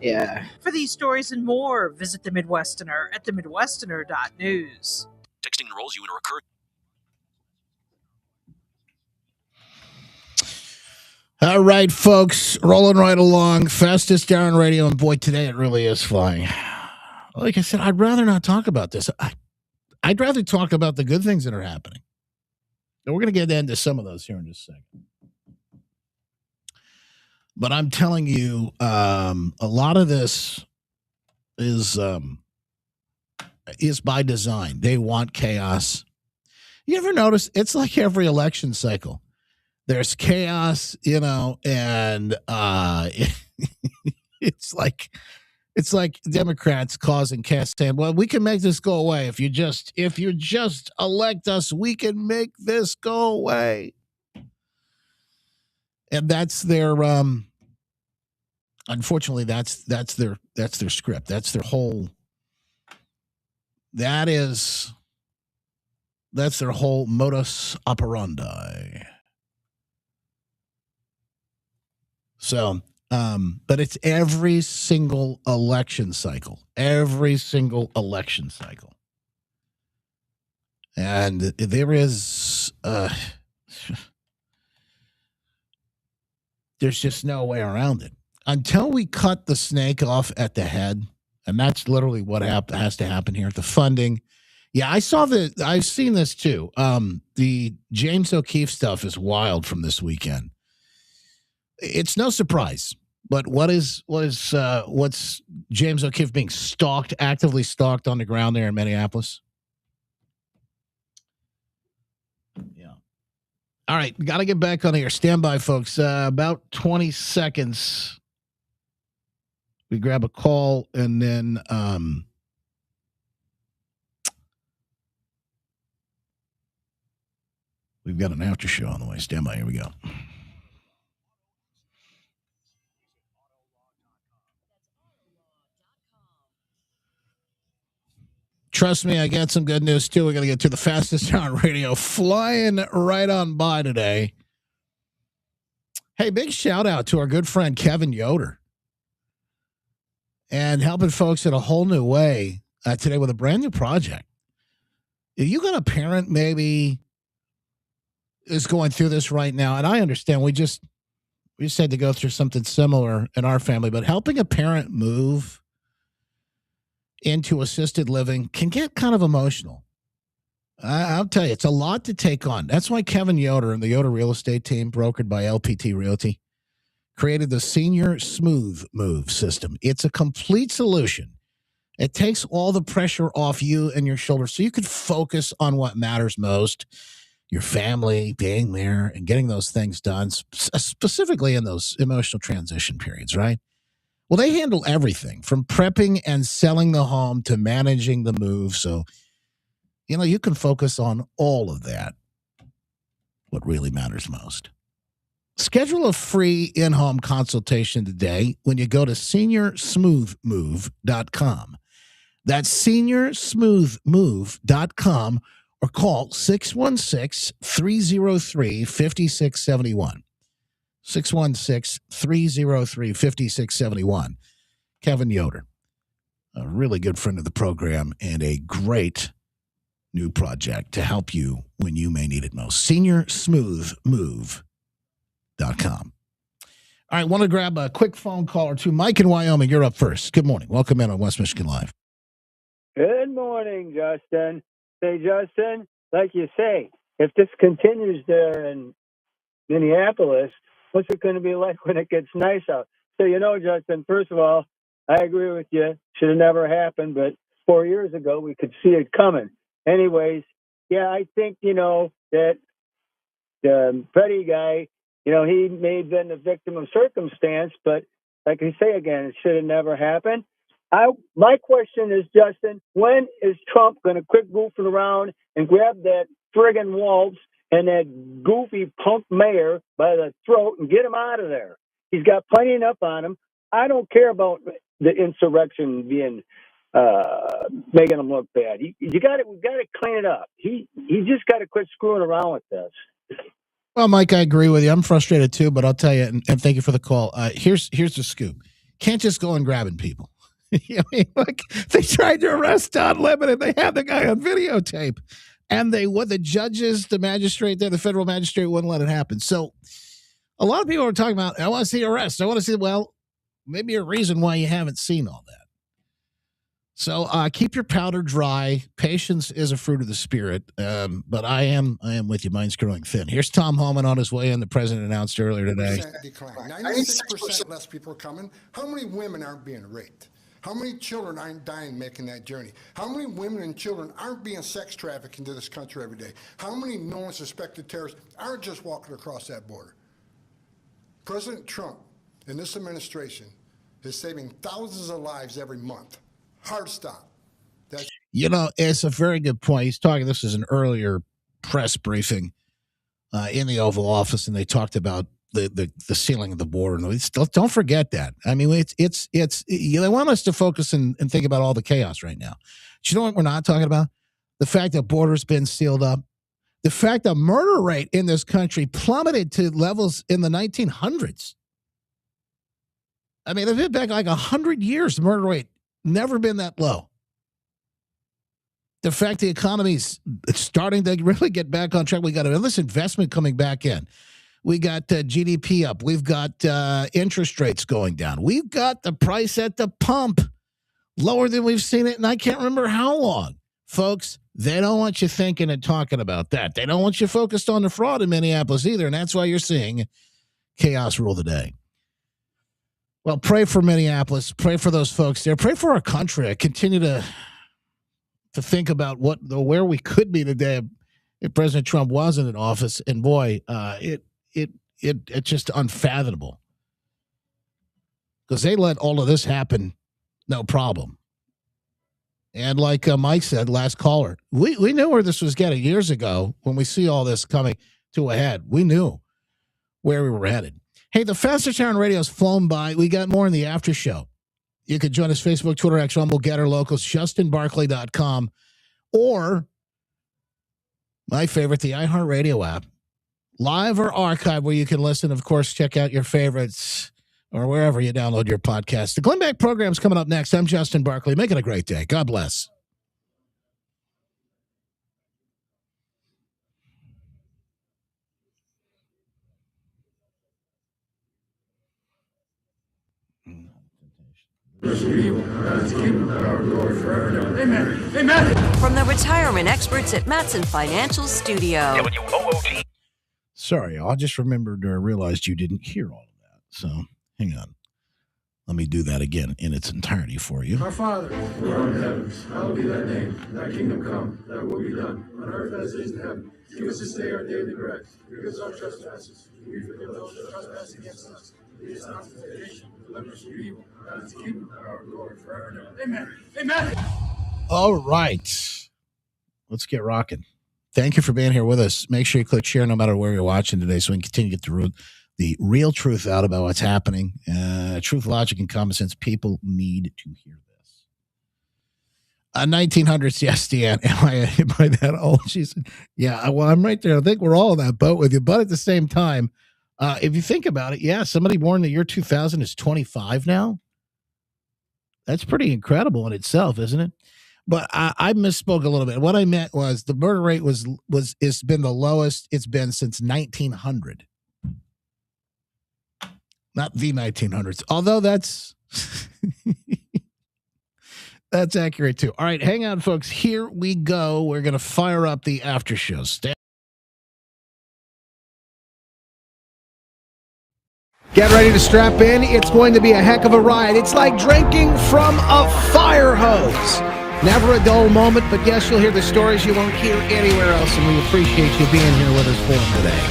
Yeah. For these stories and more, visit the Midwesterner at themidwesterner.news. Texting enrolls you in a recurring. All right, folks, rolling right along. Fastest hour on radio, and boy, today it really is flying. Like I said, I'd rather not talk about this. I'd rather talk about the good things that are happening. And we're going to get into some of those here in just a second. But I'm telling you, a lot of this is by design. They want chaos. You ever notice? It's like every election cycle. There's chaos, and it's like Democrats causing chaos, saying, "Well, we can make this go away if you just elect us. We can make this go away." And that's their unfortunately that's their script. That's their whole that's their whole modus operandi. So, but it's every single election cycle. And there is there's just no way around it. Until we cut the snake off at the head, and that's literally what has to happen here. The funding. Yeah, I've seen this too. The James O'Keefe stuff is wild from this weekend. It's no surprise. But what's James O'Keefe being actively stalked on the ground there in Minneapolis? Yeah. All right, got to get back on here. Stand by, folks. About 20 seconds. We grab a call and then we've got an after show on the way. Stand by. Here we go. Trust me, I got some good news, too. We're going to get to the fastest on radio, flying right on by today. Hey, big shout out to our good friend Kevin Yoder and helping folks in a whole new way today with a brand new project. If you got a parent maybe is going through this right now, and I understand we just had to go through something similar in our family, but helping a parent move into assisted living can get kind of emotional. I'll tell you, it's a lot to take on. That's why Kevin Yoder and the Yoder Real Estate Team, brokered by LPT Realty, created the Senior Smooth Move system. It's a complete solution. It takes all the pressure off you and your shoulders so you can focus on what matters most, your family, being there, and getting those things done, specifically in those emotional transition periods, right? Well, they handle everything from prepping and selling the home to managing the move. So, you can focus on all of that, what really matters most. Schedule a free in-home consultation today when you go to seniorsmoothmove.com. That's seniorsmoothmove.com or call 616-303-5671. 616-303-5671. Kevin Yoder, a really good friend of the program and a great new project to help you when you may need it most. SeniorSmoothMove.com. All right, want to grab a quick phone call or two. Mike in Wyoming, you're up first. Good morning. Welcome in on West Michigan Live. Good morning, Justin. Say, Justin, like you say, if this continues there in Minneapolis, what's it going to be like when it gets nice out? So, Justin, first of all, I agree with you. Should have never happened, but 4 years ago, we could see it coming. Anyways, yeah, I think, that the Freddie guy, he may have been the victim of circumstance, but like I say again, it should have never happened. My question is, Justin, when is Trump going to quit goofing around and grab that friggin' Waltz and that goofy punk mayor by the throat and get him out of there? He's got plenty enough on him. I don't care about the insurrection being making him look bad. We've got to clean it up. He just got to quit screwing around with this. Well, Mike, I agree with you. I'm frustrated too, but I'll tell you, and thank you for the call. Here's the scoop. Can't just go and grabbing people. Look, they tried to arrest Don Lemon and they had the guy on videotape. And the judges, the magistrate there, the federal magistrate wouldn't let it happen. So a lot of people are talking about, I want to see arrests. I want to see, well, maybe a reason why you haven't seen all that. So keep your powder dry. Patience is a fruit of the spirit. But I am with you. Mine's growing thin. Here's Tom Homan on his way in. The president announced earlier today. Decline. 96% less people are coming. How many women aren't being raped? How many children aren't dying making that journey? How many women and children aren't being sex trafficked into this country every day? How many known suspected terrorists aren't just walking across that border? President Trump and this administration is saving thousands of lives every month. Hard stop. It's a very good point. He's talking, this is an earlier press briefing in the Oval Office, and they talked about the ceiling of the border. Don't forget that. I mean, it's they want us to focus and think about all the chaos right now. But you know what we're not talking about? The fact that borders been sealed up. The fact that murder rate in this country plummeted to levels in the 1900s. I mean, they've been back like 100 years. The murder rate never been that low. The fact the economy's starting to really get back on track. We got all this investment coming back in. We got GDP up. We've got interest rates going down. We've got the price at the pump lower than we've seen it, and I can't remember how long. Folks, they don't want you thinking and talking about that. They don't want you focused on the fraud in Minneapolis either, and that's why you're seeing chaos rule the day. Well, pray for Minneapolis. Pray for those folks there. Pray for our country. I continue to think about where we could be today if President Trump wasn't in office, and boy, it's just unfathomable because they let all of this happen, no problem. And like Mike said, last caller, we knew where this was getting years ago when we see all this coming to a head. We knew where we were headed. Hey, the fastest hour on radio has flown by. We got more in the after show. You could join us Facebook, Twitter, X, Rumble, Getter, Locals, JustinBarkley.com, or my favorite, the iHeartRadio app. Live or archive where you can listen. Of course, check out your favorites or wherever you download your podcast. The Glenn Beck program's coming up next. I'm Justin Barkley. Make it a great day. God bless. Amen. Amen. From the retirement experts at Matson Financial Studio. WOOT. Sorry, I just remembered or realized you didn't hear all of that. So hang on. Let me do that again in its entirety for you. Our Father, who art in the heavens, hallowed be thy name. Thy kingdom come, thy will be done, on earth as it is in heaven. Give us this day our daily bread. Forgive us our trespasses. We forgive those who trespass against us. Lead us not into temptation, deliver us from evil. God is the kingdom, our glory forever and ever. Amen. Amen. All right. Let's get rocking. Thank you for being here with us. Make sure you click share no matter where you're watching today so we can continue to get the real truth out about what's happening. Truth, logic, and common sense. People need to hear this. 1900s, yes, Dan. Am I that old? She said, yeah, well, I'm right there. I think we're all in that boat with you. But at the same time, if you think about it, yeah, somebody born in the year 2000 is 25 now. That's pretty incredible in itself, isn't it? But I misspoke a little bit. What I meant was the murder rate it's been the lowest it's been since 1900. Not the 1900s, although that's that's accurate too. All right, hang on, folks. Here we go. We're going to fire up the after show. Get ready to strap in. It's going to be a heck of a ride. It's like drinking from a fire hose. Never a dull moment, but yes, you'll hear the stories you won't hear anywhere else, and we appreciate you being here with us for them today.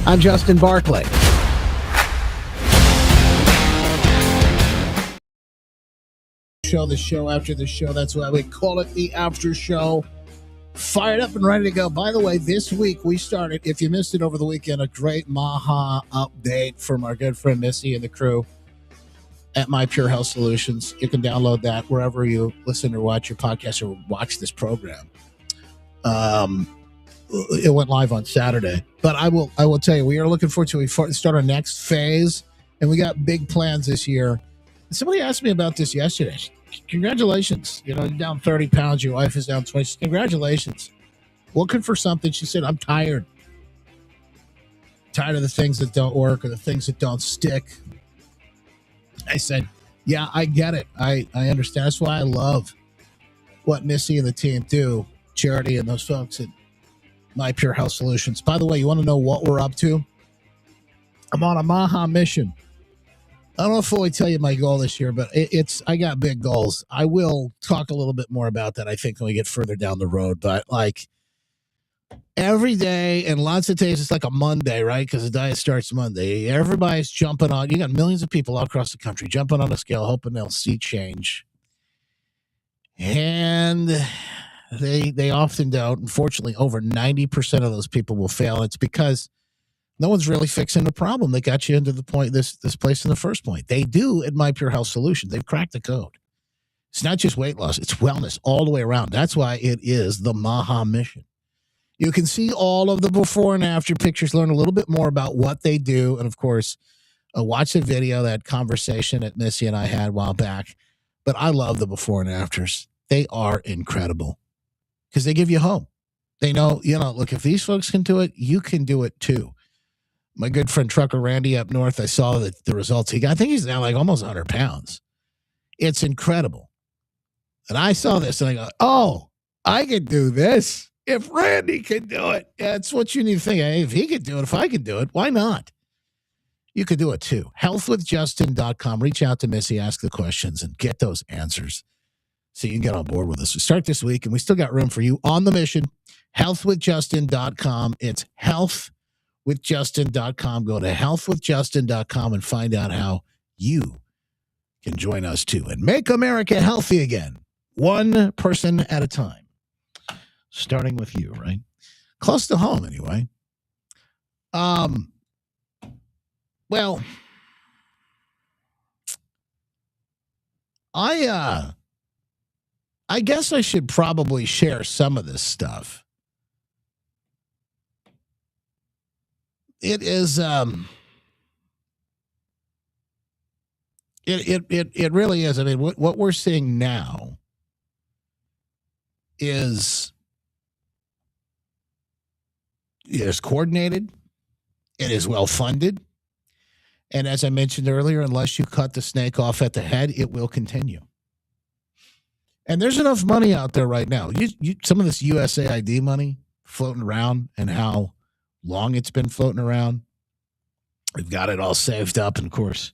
I'm Justin Barkley. The show after the show. That's why we call it the after show. Fired up and ready to go. By the way, this week we started, if you missed it over the weekend, a great Maha update from our good friend Missy and the crew at My Pure Health Solutions. You can download that wherever you listen or watch your podcast or watch this program. It went live on Saturday. But I will tell you, we are looking forward to start our next phase, and we got big plans this year. Somebody asked me about this yesterday. Congratulations. You're down 30 pounds. Your wife is down 20. Congratulations. Looking for something. She said, I'm tired. Tired of the things that don't work or the things that don't stick. I said, yeah, I get it. I understand. That's why I love what Missy and the team do. Charity and those folks at My Pure Health Solutions. By the way, you want to know what we're up to? I'm on a Maha mission. I don't know if I'll tell you my goal this year, but I got big goals. I will talk a little bit more about that, I think, when we get further down the road. But like every day and lots of days, it's like a Monday, right? Because the diet starts Monday. Everybody's jumping on. You got millions of people all across the country jumping on a scale, hoping they'll see change. And they often don't. Unfortunately, over 90% of those people will fail. It's because No one's really fixing the problem that got you into the point this place in the first point. They do at My Pure Health Solutions. They've cracked the code. It's not just weight loss, it's wellness all the way around. That's why it is the Maha Mission. You can see all of the before and after pictures, learn a little bit more about what they do, and of course, watch the video, that conversation that Missy and I had a while back. But I love the before and afters. They are incredible because they give you hope. They know, look, if these folks can do it, you can do it too. My good friend Trucker Randy up north, I saw the results he got. I think he's now like almost 100 pounds. It's incredible. And I saw this and I go, oh, I can do this. If Randy can do it, that's what you need to think. Hey, if he could do it, if I could do it, why not? You could do it too. Healthwithjustin.com. Reach out to Missy, ask the questions, and get those answers so you can get on board with us. We start this week, and we still got room for you on the mission. Healthwithjustin.com. It's healthwithjustin.com. Go to healthwithjustin.com and find out how you can join us too and make America healthy again, one person at a time. Starting with you, right? Close to home, anyway. Well, I guess I should probably share some of this stuff. It is it really is. I mean, what we're seeing now is coordinated, it is well funded. And as I mentioned earlier, unless you cut the snake off at the head, it will continue. And there's enough money out there right now. Some of this USAID money floating around and how long it's been floating around. We've got it all saved up. And of course,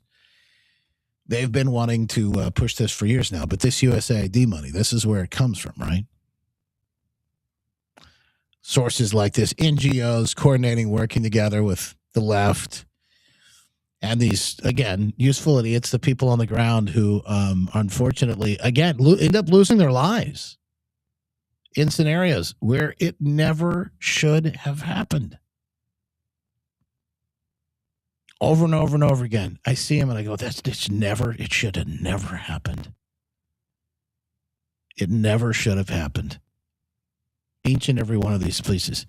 they've been wanting to push this for years now. But this USAID money, this is where it comes from, right? Sources like this, NGOs coordinating, working together with the left. And these, again, useful idiots, the people on the ground who, unfortunately, again, end up losing their lives in scenarios where it never should have happened. Over and over and over again. I see him and I go, it should have never happened. It never should have happened. Each and every one of these places.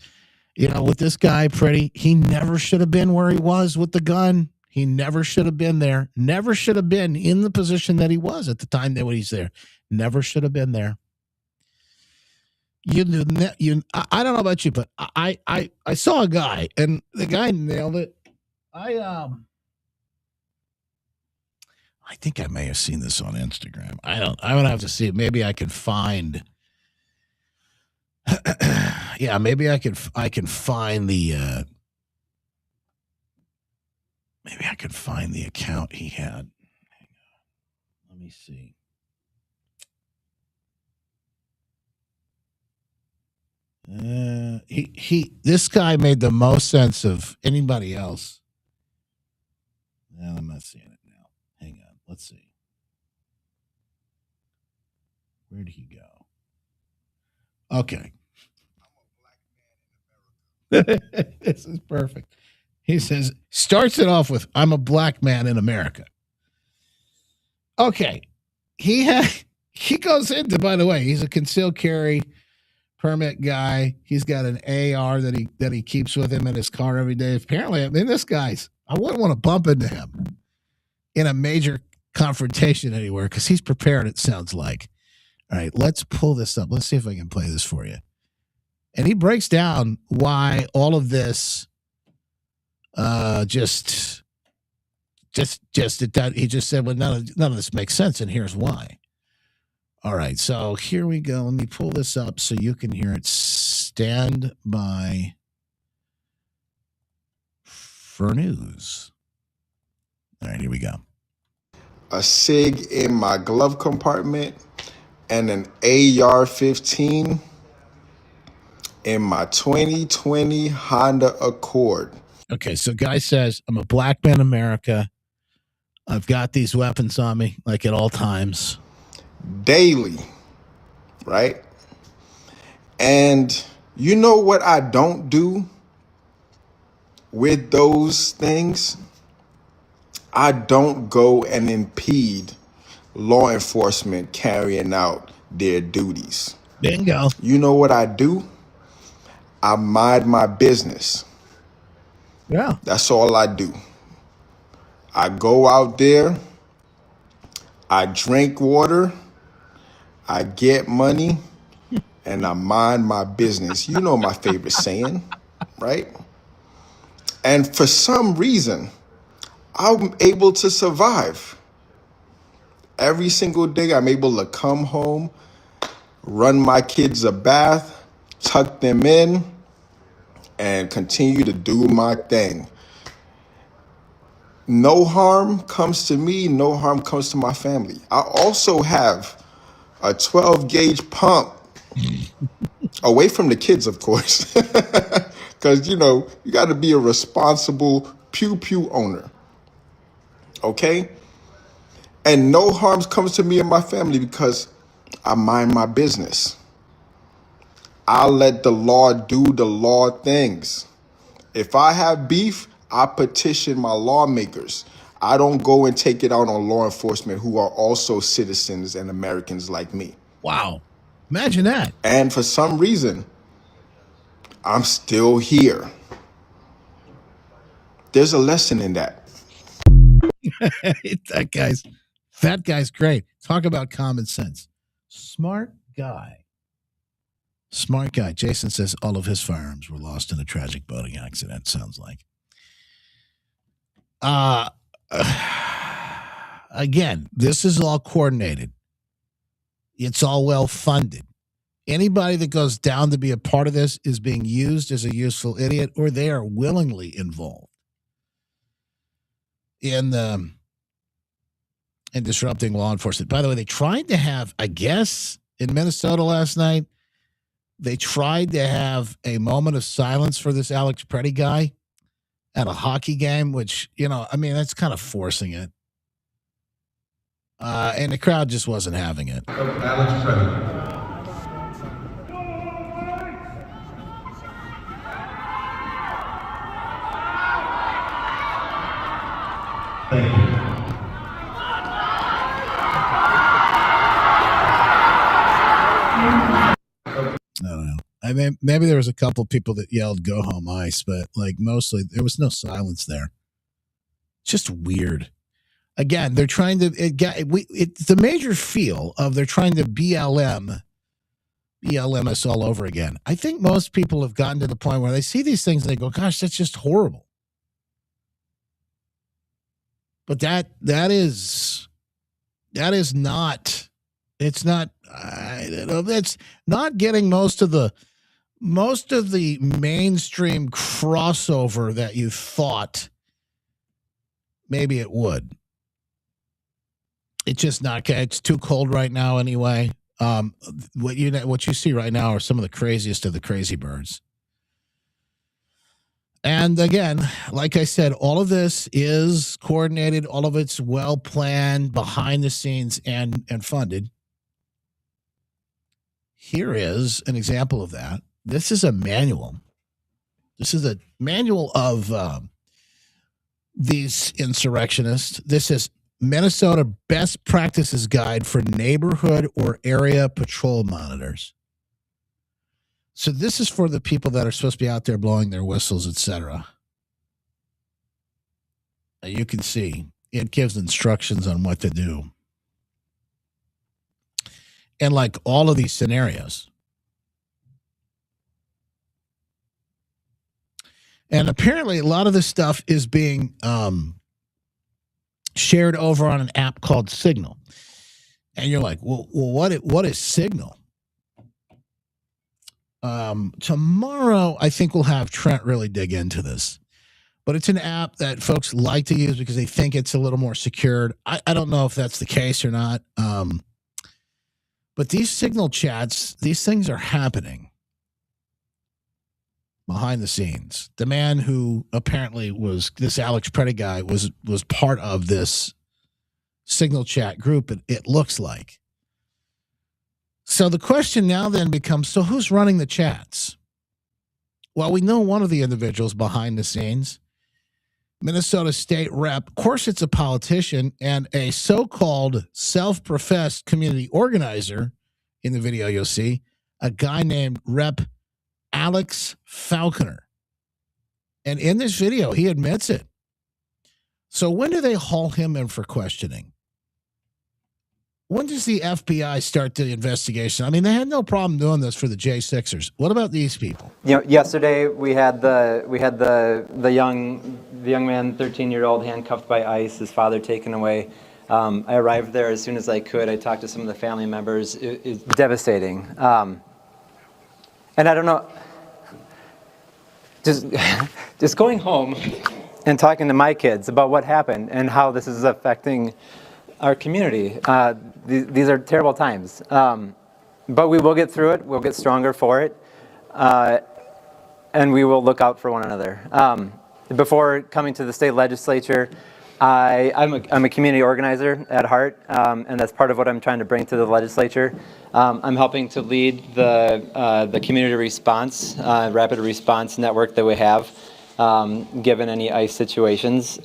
With this guy, Pretty, he never should have been where he was with the gun. He never should have been there. Never should have been in the position that he was at the time that he's there. Never should have been there. I don't know about you, but I saw a guy and the guy nailed it. I think I may have seen this on Instagram. I would have to see it. Maybe I can find. Yeah, maybe I can find the. Maybe I could find the account he had. Hang on. Let me see. This guy made the most sense of anybody else. No, I'm not seeing it now. Hang on. Let's see. Where did he go? Okay. This is perfect. He says, starts it off with, I'm a black man in America. Okay. He goes into, by the way, he's a concealed carry permit guy. He's got an AR that he keeps with him in his car every day. Apparently, I mean, this guy's, I wouldn't want to bump into him in a major confrontation anywhere because he's prepared, it sounds like. All right, let's pull this up. Let's see if I can play this for you. And he breaks down why all of this he just said, well, none of this makes sense, and here's why. All right, so here we go. Let me pull this up so you can hear it. Stand by for news. All right, here we go. A SIG in my glove compartment and an AR-15 in my 2020 Honda Accord. Okay, so guy says, I'm a black man in America. I've got these weapons on me, like at all times. Daily, right? And you know what I don't do? with those things, I don't go and impede law enforcement carrying out their duties. Bingo. You know what I do? I mind my business. Yeah. That's all I do. I go out there, I drink water, I get money, and I mind my business. You know my favorite saying, right? And for some reason, I'm able to survive. Every single day, I'm able to come home, run my kids a bath, tuck them in, and continue to do my thing. No harm comes to me, no harm comes to my family. I also have a 12 gauge pump away from the kids, of course, because, you got to be a responsible pew pew owner. Okay? And no harm comes to me and my family because I mind my business. I'll let the law do the law things. If I have beef, I petition my lawmakers. I don't go and take it out on law enforcement who are also citizens and Americans like me. Wow. Imagine that. And for some reason, I'm still here. There's a lesson in that. That guy's great. Talk about common sense. Smart guy. Smart guy. Jason says all of his firearms were lost in a tragic boating accident, sounds like. Again, this is all coordinated. It's all well funded. Anybody that goes down to be a part of this is being used as a useful idiot, or they are willingly involved in disrupting law enforcement. By the way, they tried to have, I guess, in Minnesota last night, they tried to have a moment of silence for this Alex Preddy guy at a hockey game, which, that's kind of forcing it. And the crowd just wasn't having it. Alex Preddy. Thank you. I don't know. I mean, maybe there was a couple people that yelled "Go home, ice," but mostly there was no silence there. Just weird. Again, they're trying to. It's the major feel of they're trying to BLM us all over again. I think most people have gotten to the point where they see these things and they go, "Gosh, that's just horrible." But that is not. It's not. That's not getting most of the mainstream crossover that you thought maybe it would. It's just not. It's too cold right now anyway. What you see right now are some of the craziest of the crazy birds. And again, like I said, all of this is coordinated. All of it's well planned, behind the scenes, and funded. Here is an example of that. This is a manual. This is a manual of these insurrectionists. This is Minnesota Best Practices Guide for Neighborhood or Area Patrol Monitors. So this is for the people that are supposed to be out there blowing their whistles, etc. You can see it gives instructions on what to do. And like all of these scenarios. And apparently a lot of this stuff is being shared over on an app called Signal. And you're like, well what is Signal? Tomorrow, I think we'll have Trent really dig into this. But it's an app that folks like to use because they think it's a little more secured. I don't know if that's the case or not. But these Signal chats, these things are happening behind the scenes. The man who apparently was this Alex Preddy guy was part of this Signal chat group, it looks like. So the question now then becomes, so who's running the chats? Well, we know one of the individuals behind the scenes, Minnesota State Rep. Of course, it's a politician and a so-called self-professed community organizer. In the video, you'll see a guy named Rep. Alex Falconer. And in this video, he admits it. So when do they haul him in for questioning? When does the FBI start the investigation? I mean, they had no problem doing this for the J6ers. What about these people? Yesterday we had the young man, 13-year-old, handcuffed by ICE. His father taken away. I arrived there as soon as I could. I talked to some of the family members. It's devastating. And I don't know. Just going home and talking to my kids about what happened and how this is affecting our community. These are terrible times, but we will get through it. We'll get stronger for it, and we will look out for one another. Before coming to the state legislature, I'm a community organizer at heart, and that's part of what I'm trying to bring to the legislature. I'm helping to lead the community response, rapid response network that we have, given any ICE situations.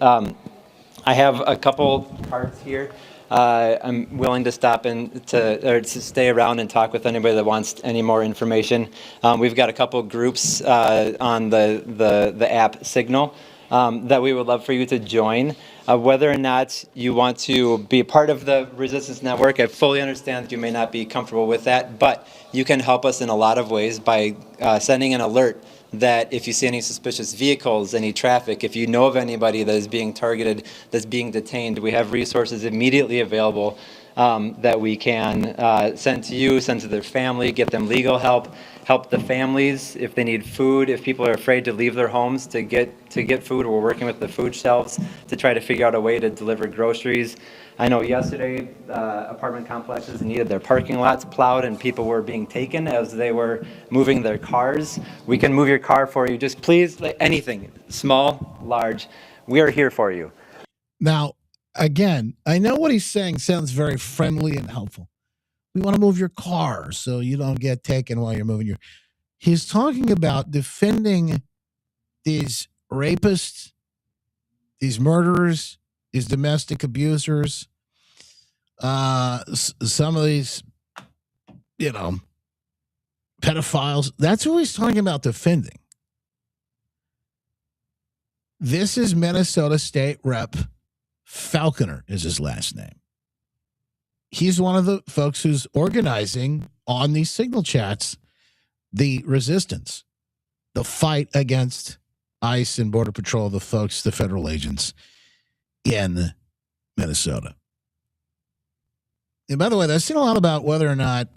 I have a couple parts here. I'm willing to stop to stay around and talk with anybody that wants any more information. We've got a couple groups on the app Signal that we would love for you to join. Whether or not you want to be a part of the Resistance Network, I fully understand that you may not be comfortable with that, but you can help us in a lot of ways by sending an alert that if you see any suspicious vehicles, any traffic, if you know of anybody that is being targeted, that's being detained, we have resources immediately available that we can send to you, send to their family, get them legal help, help the families if they need food, if people are afraid to leave their homes to get food. We're working with the food shelves to try to figure out a way to deliver groceries. I know yesterday apartment complexes needed their parking lots plowed and people were being taken as they were moving their cars. We can move your car for you. Just please, anything, small, large, we are here for you. Now, again, I know what he's saying sounds very friendly and helpful. We want to move your car so you don't get taken while you're moving your... He's talking about defending these rapists, these murderers, these domestic abusers, some of these, pedophiles. That's who he's talking about defending. This is Minnesota State Rep. Falconer is his last name. He's one of the folks who's organizing on these signal chats the resistance, the fight against ICE and Border Patrol, the folks, the federal agents in Minnesota. And by the way, I've seen a lot about whether or not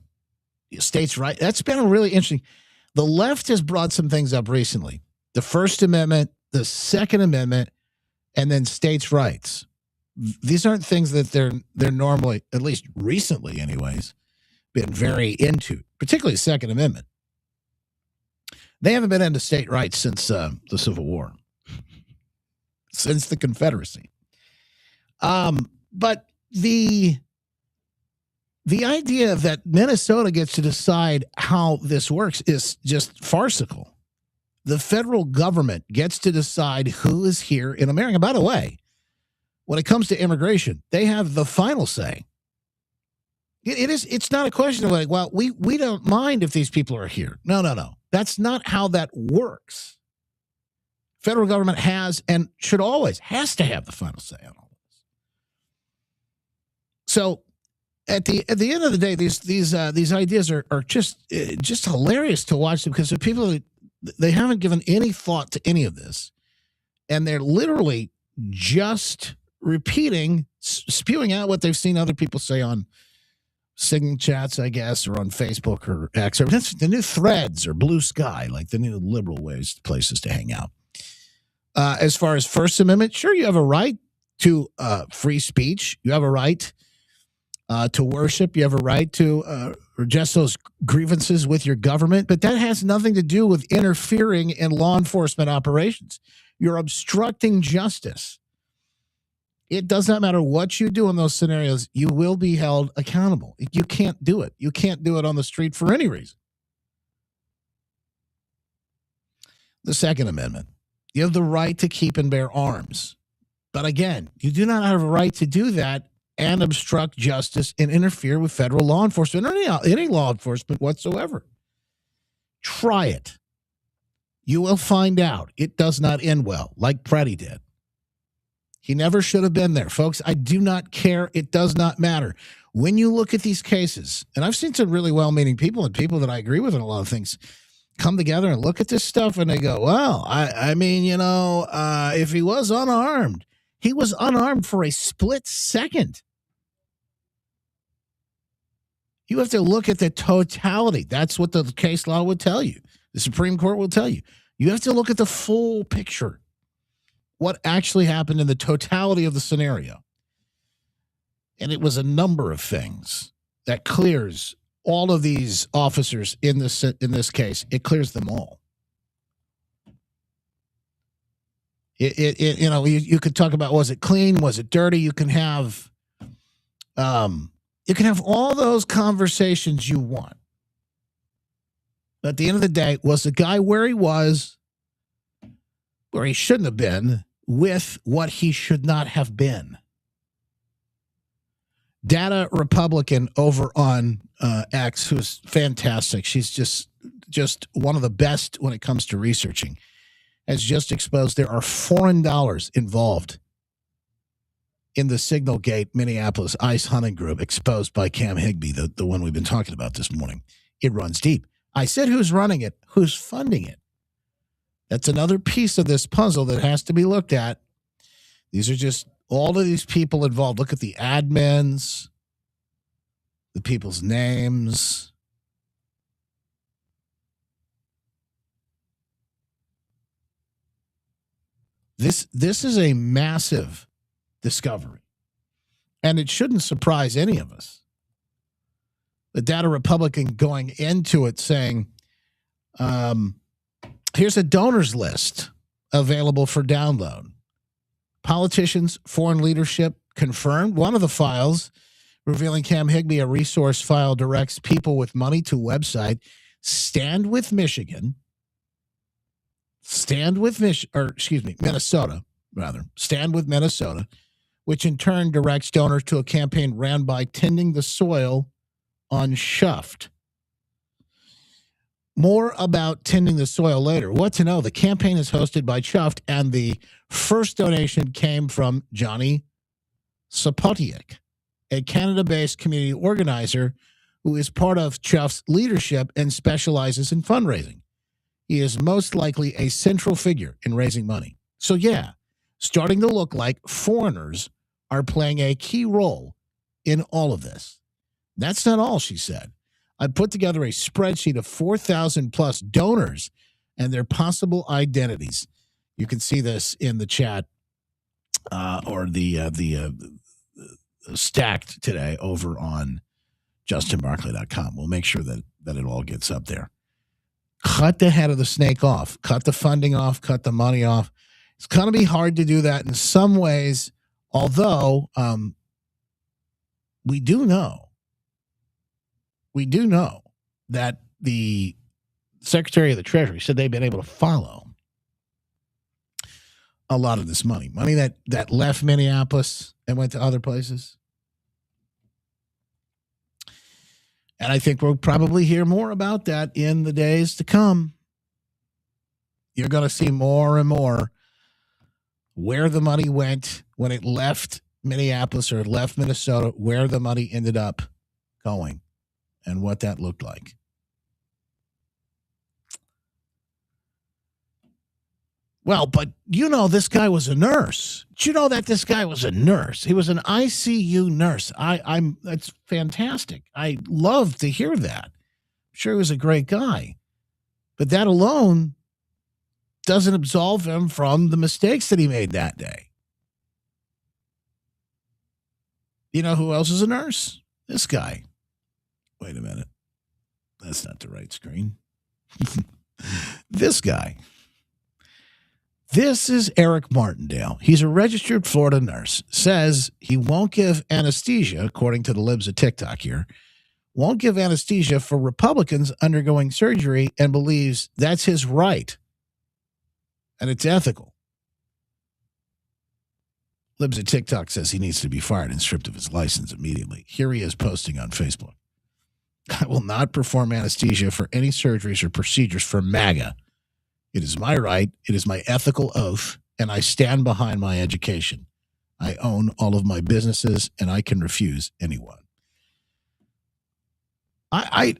states' right. That's been a really interesting. The left has brought some things up recently. The First Amendment, the Second Amendment, and then states' rights. These aren't things that they're normally, at least recently anyways, been very into, particularly the Second Amendment. They haven't been into state rights since the Civil War, since the Confederacy. But the idea that Minnesota gets to decide how this works is just farcical. The federal government gets to decide who is here in America. By the way, when it comes to immigration, they have the final say. It's not a question of like, well, we don't mind if these people are here. No. That's not how that works. Federal government has and should always has to have the final say on all this. So at the end of the day, these ideas are just hilarious to watch them because the people they haven't given any thought to any of this, and they're literally just repeating, spewing out what they've seen other people say on Signal chats, I guess, or on Facebook or X, or that's the new Threads or Blue Sky, like the new liberal places to hang out. As far as First Amendment, sure, you have a right to free speech. You have a right to worship. You have a right to redress those grievances with your government, but that has nothing to do with interfering in law enforcement operations. You're obstructing justice. It does not matter what you do in those scenarios, you will be held accountable. You can't do it. You can't do it on the street for any reason. the Second Amendment. You have the right to keep and bear arms. But again, you do not have a right to do that and obstruct justice and interfere with federal law enforcement or any law enforcement whatsoever. Try it. You will find out it does not end well, like Preddy did. He never should have been there. Folks, I do not care. It does not matter. When you look at these cases, and I've seen some really well-meaning people and people that I agree with in a lot of things come together and look at this stuff and they go, well, I mean, if he was unarmed, he was unarmed for a split second. You have to look at the totality. That's what the case law would tell you. The Supreme Court will tell you. You have to look at the full picture. What actually happened in the totality of the scenario. And it was a number of things that clears all of these officers in this case. It clears them all. You could talk about, was it clean? Was it dirty? You can have all those conversations you want. But at the end of the day, was the guy where he was, where he shouldn't have been, with what he should not have been? Data Republican over on X, who's fantastic. She's just one of the best when it comes to researching, has just exposed there are foreign dollars involved in the Signal Gate Minneapolis ICE hunting group exposed by Cam Higbee, the one we've been talking about this morning. It runs deep. I said who's running it, who's funding it. That's another piece of this puzzle that has to be looked at. These are just all of these people involved. Look at the admins, the people's names. This is a massive discovery, and it shouldn't surprise any of us. The Data Republican going into it saying, here's a donors list available for download. Politicians, foreign leadership confirmed. One of the files revealing Cam Higbee, a resource file, directs people with money to website Stand With Michigan. Minnesota, rather. Stand With Minnesota, which in turn directs donors to a campaign ran by Tending the Soil on Shuft. More about Tending the Soil later. What to know? The campaign is hosted by Shuft, and the first donation came from Johnny Sapotiak, a Canada-based community organizer who is part of Shuft's leadership and specializes in fundraising. He is most likely a central figure in raising money. So yeah, starting to look like foreigners are playing a key role in all of this. That's not all, she said. I put together a spreadsheet of 4,000 plus donors and their possible identities. You can see this in the chat or the stacked today over on justinbarclay.com. We'll make sure that it all gets up there. Cut the head of the snake off. Cut the funding off. Cut the money off. It's going to be hard to do that in some ways, although we do know that the Secretary of the Treasury said they've been able to follow a lot of this money that left Minneapolis and went to other places. And I think we'll probably hear more about that in the days to come. You're going to see more and more where the money went when it left Minneapolis or left Minnesota, where the money ended up going and what that looked like. Well, but this guy was a nurse. Did you know that this guy was a nurse? He was an ICU nurse. That's fantastic. I love to hear that. I'm sure he was a great guy. But that alone doesn't absolve him from the mistakes that he made that day. You know who else is a nurse? This guy. Wait a minute. That's not the right screen. This guy. This is Eric Martindale. He's a registered Florida nurse. Says he won't give anesthesia, according to the libs of TikTok here, won't give anesthesia for Republicans undergoing surgery and believes that's his right. and it's ethical. Libs at TikTok says he needs to be fired and stripped of his license immediately. Here he is posting on Facebook. I will not perform anesthesia for any surgeries or procedures for MAGA. It is my right, it is my ethical oath, and I stand behind my education. I own all of my businesses, and I can refuse anyone. I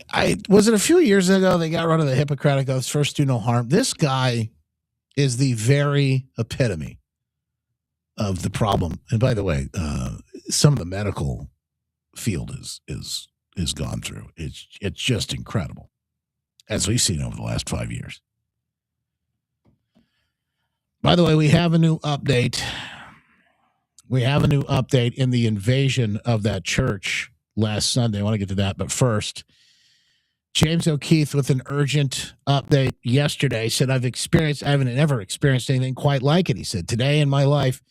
was it a few years ago they got rid of the Hippocratic oaths, first do no harm. This guy is the very epitome of the problem. And by the way, some of the medical field is gone through. It's just incredible, as we've seen over the last 5 years. By the way, we have a new update. We have a new update in the invasion of that church last Sunday. I want to get to that, but first, James O'Keefe with an urgent update yesterday said, I haven't ever experienced anything quite like it. He said, today in my life,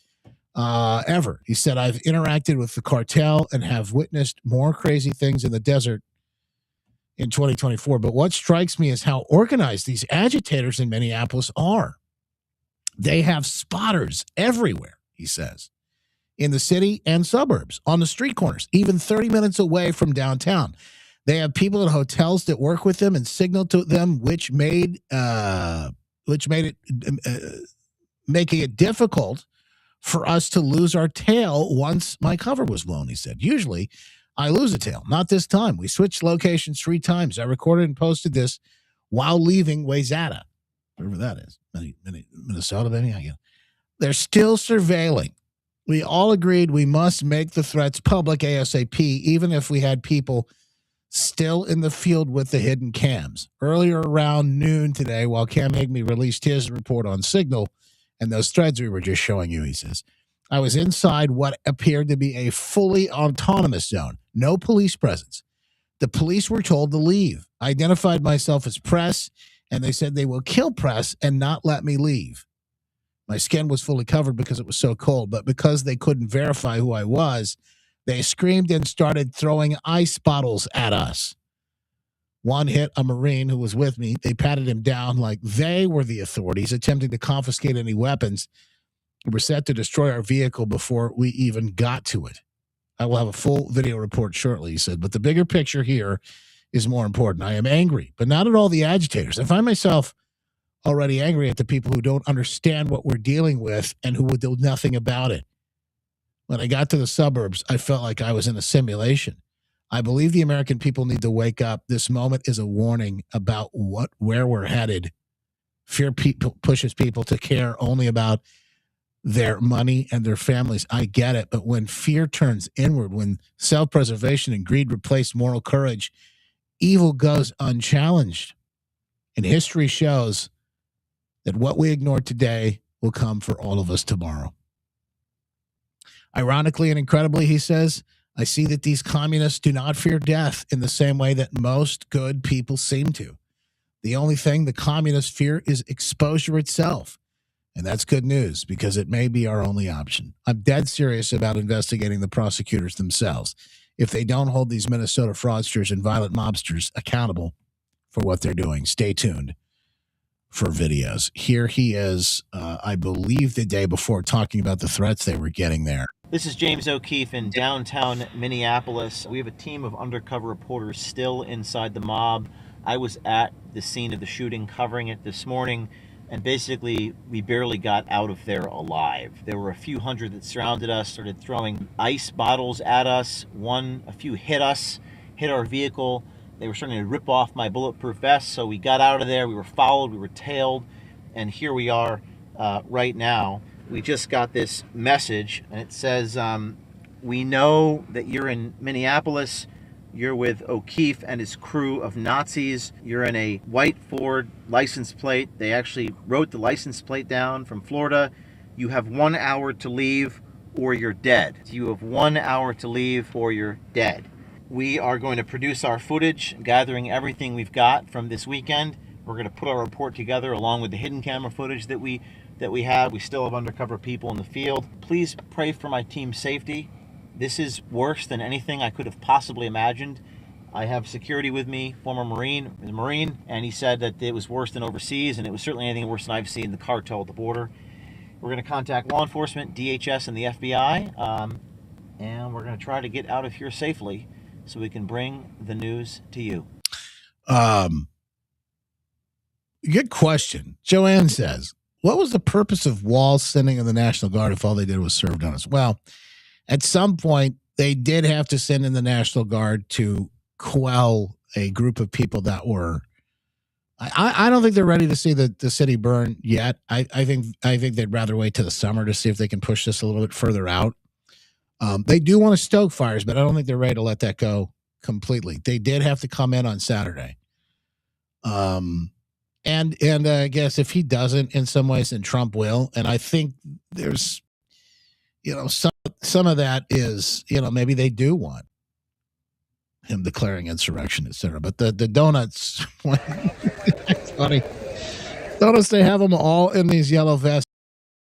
ever. He said, I've interacted with the cartel and have witnessed more crazy things in the desert in 2024. But what strikes me is how organized these agitators in Minneapolis are. They have spotters everywhere, he says, in the city and suburbs, on the street corners, even 30 minutes away from downtown. They have people at hotels that work with them and signal to them, which made it making it difficult for us to lose our tail once my cover was blown, he said. Usually, I lose a tail. Not this time. We switched locations 3 times. I recorded and posted this while leaving Wayzata, wherever that is. Minnesota, maybe? I guess. They're still surveilling. We all agreed we must make the threats public ASAP, even if we had people still in the field with the hidden cams. Earlier around noon today, while Cam Higbee released his report on Signal and those threads we were just showing you, he says, I was inside what appeared to be a fully autonomous zone. No police presence. The police were told to leave. I identified myself as press, and they said they will kill press and not let me leave. My skin was fully covered because it was so cold, but because they couldn't verify who I was, they screamed and started throwing ice bottles at us. One hit a Marine who was with me. They patted him down like they were the authorities, attempting to confiscate any weapons. We were set to destroy our vehicle before we even got to it. I will have a full video report shortly, he said, but the bigger picture here is more important. I am angry, but not at all the agitators. I find myself already angry at the people who don't understand what we're dealing with and who will do nothing about it. When I got to the suburbs, I felt like I was in a simulation. I believe the American people need to wake up. This moment is a warning about where we're headed. Fear pushes people to care only about their money and their families. I get it. But when fear turns inward, when self-preservation and greed replace moral courage, evil goes unchallenged. And history shows that what we ignore today will come for all of us tomorrow. Ironically and incredibly, he says, I see that these communists do not fear death in the same way that most good people seem to. The only thing the communists fear is exposure itself. And that's good news because it may be our only option. I'm dead serious about investigating the prosecutors themselves if they don't hold these Minnesota fraudsters and violent mobsters accountable for what they're doing. Stay tuned for videos. Here he is, I believe the day before, talking about the threats they were getting there. This is James O'Keefe in downtown Minneapolis. We have a team of undercover reporters still inside the mob. I was at the scene of the shooting, covering it this morning, and basically we barely got out of there alive. There were a few hundred that surrounded us, started throwing ice bottles at us. A few hit us, hit our vehicle. They were starting to rip off my bulletproof vest, so we got out of there. We were followed, we were tailed, and here we are right now. We just got this message, and it says, we know that you're in Minneapolis. You're with O'Keefe and his crew of Nazis. You're in a white Ford license plate. They actually wrote the license plate down from Florida. You have 1 hour to leave or you're dead. You have 1 hour to leave or you're dead. We are going to produce our footage, gathering everything we've got from this weekend. We're going to put our report together along with the hidden camera footage that we have. We still have undercover people in the field. Please pray for my team's safety. This is worse than anything I could have possibly imagined. I have security with me, former Marine, and he said that it was worse than overseas, and it was certainly anything worse than I've seen the cartel at the border. We're going to contact law enforcement, DHS, and the FBI, and we're going to try to get out of here safely so we can bring the news to you. Good question. Joanne says, what was the purpose of Walls sending in the National Guard if all they did was serve donuts? Well, at some point, they did have to send in the National Guard to quell a group of people that were. I don't think they're ready to see the city burn yet. I think they'd rather wait till the summer to see if they can push this a little bit further out. They do want to stoke fires, but I don't think they're ready to let that go completely. They did have to come in on Saturday. And I guess if he doesn't in some ways, then Trump will. And I think there's, some of that is, maybe they do want him declaring insurrection, etc. But the donuts, it's funny. Notice they have them all in these yellow vests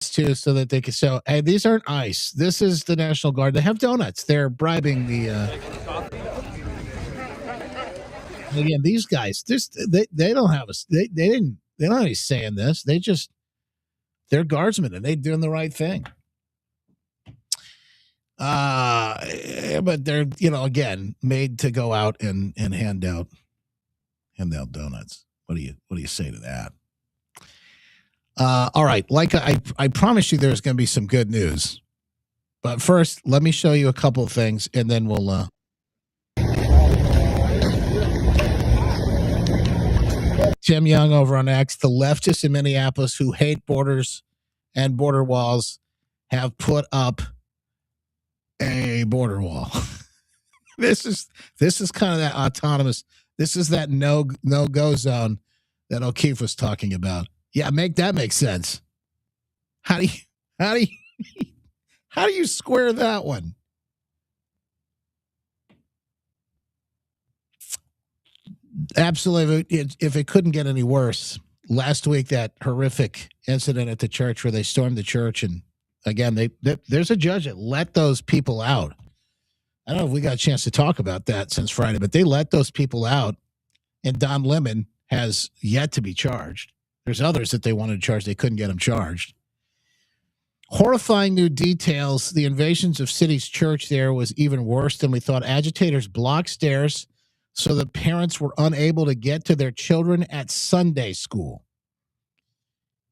too, so that they can show, hey, these aren't ICE. This is the National Guard. They have donuts. They're bribing the. Again, these guys, they don't have a. They don't have any say in this. They're guardsmen and they're doing the right thing. But they're, again, made to go out and hand out donuts. What do you say to that? All right. Like I promised you there's going to be some good news, but first let me show you a couple of things and then we'll, Tim Young over on X, the leftists in Minneapolis who hate borders and border walls have put up a border wall. This is kind of that autonomous. This is that no go zone that O'Keefe was talking about. Yeah, make sense. How do you square that one? Absolutely. If it couldn't get any worse, last week that horrific incident at the church where they stormed the church and. Again, there's a judge that let those people out. I don't know if we got a chance to talk about that since Friday, but they let those people out, and Don Lemon has yet to be charged. There's others that they wanted to charge. They couldn't get them charged. Horrifying new details. The invasions of City's church there was even worse than we thought. Agitators blocked stairs so that parents were unable to get to their children at Sunday school.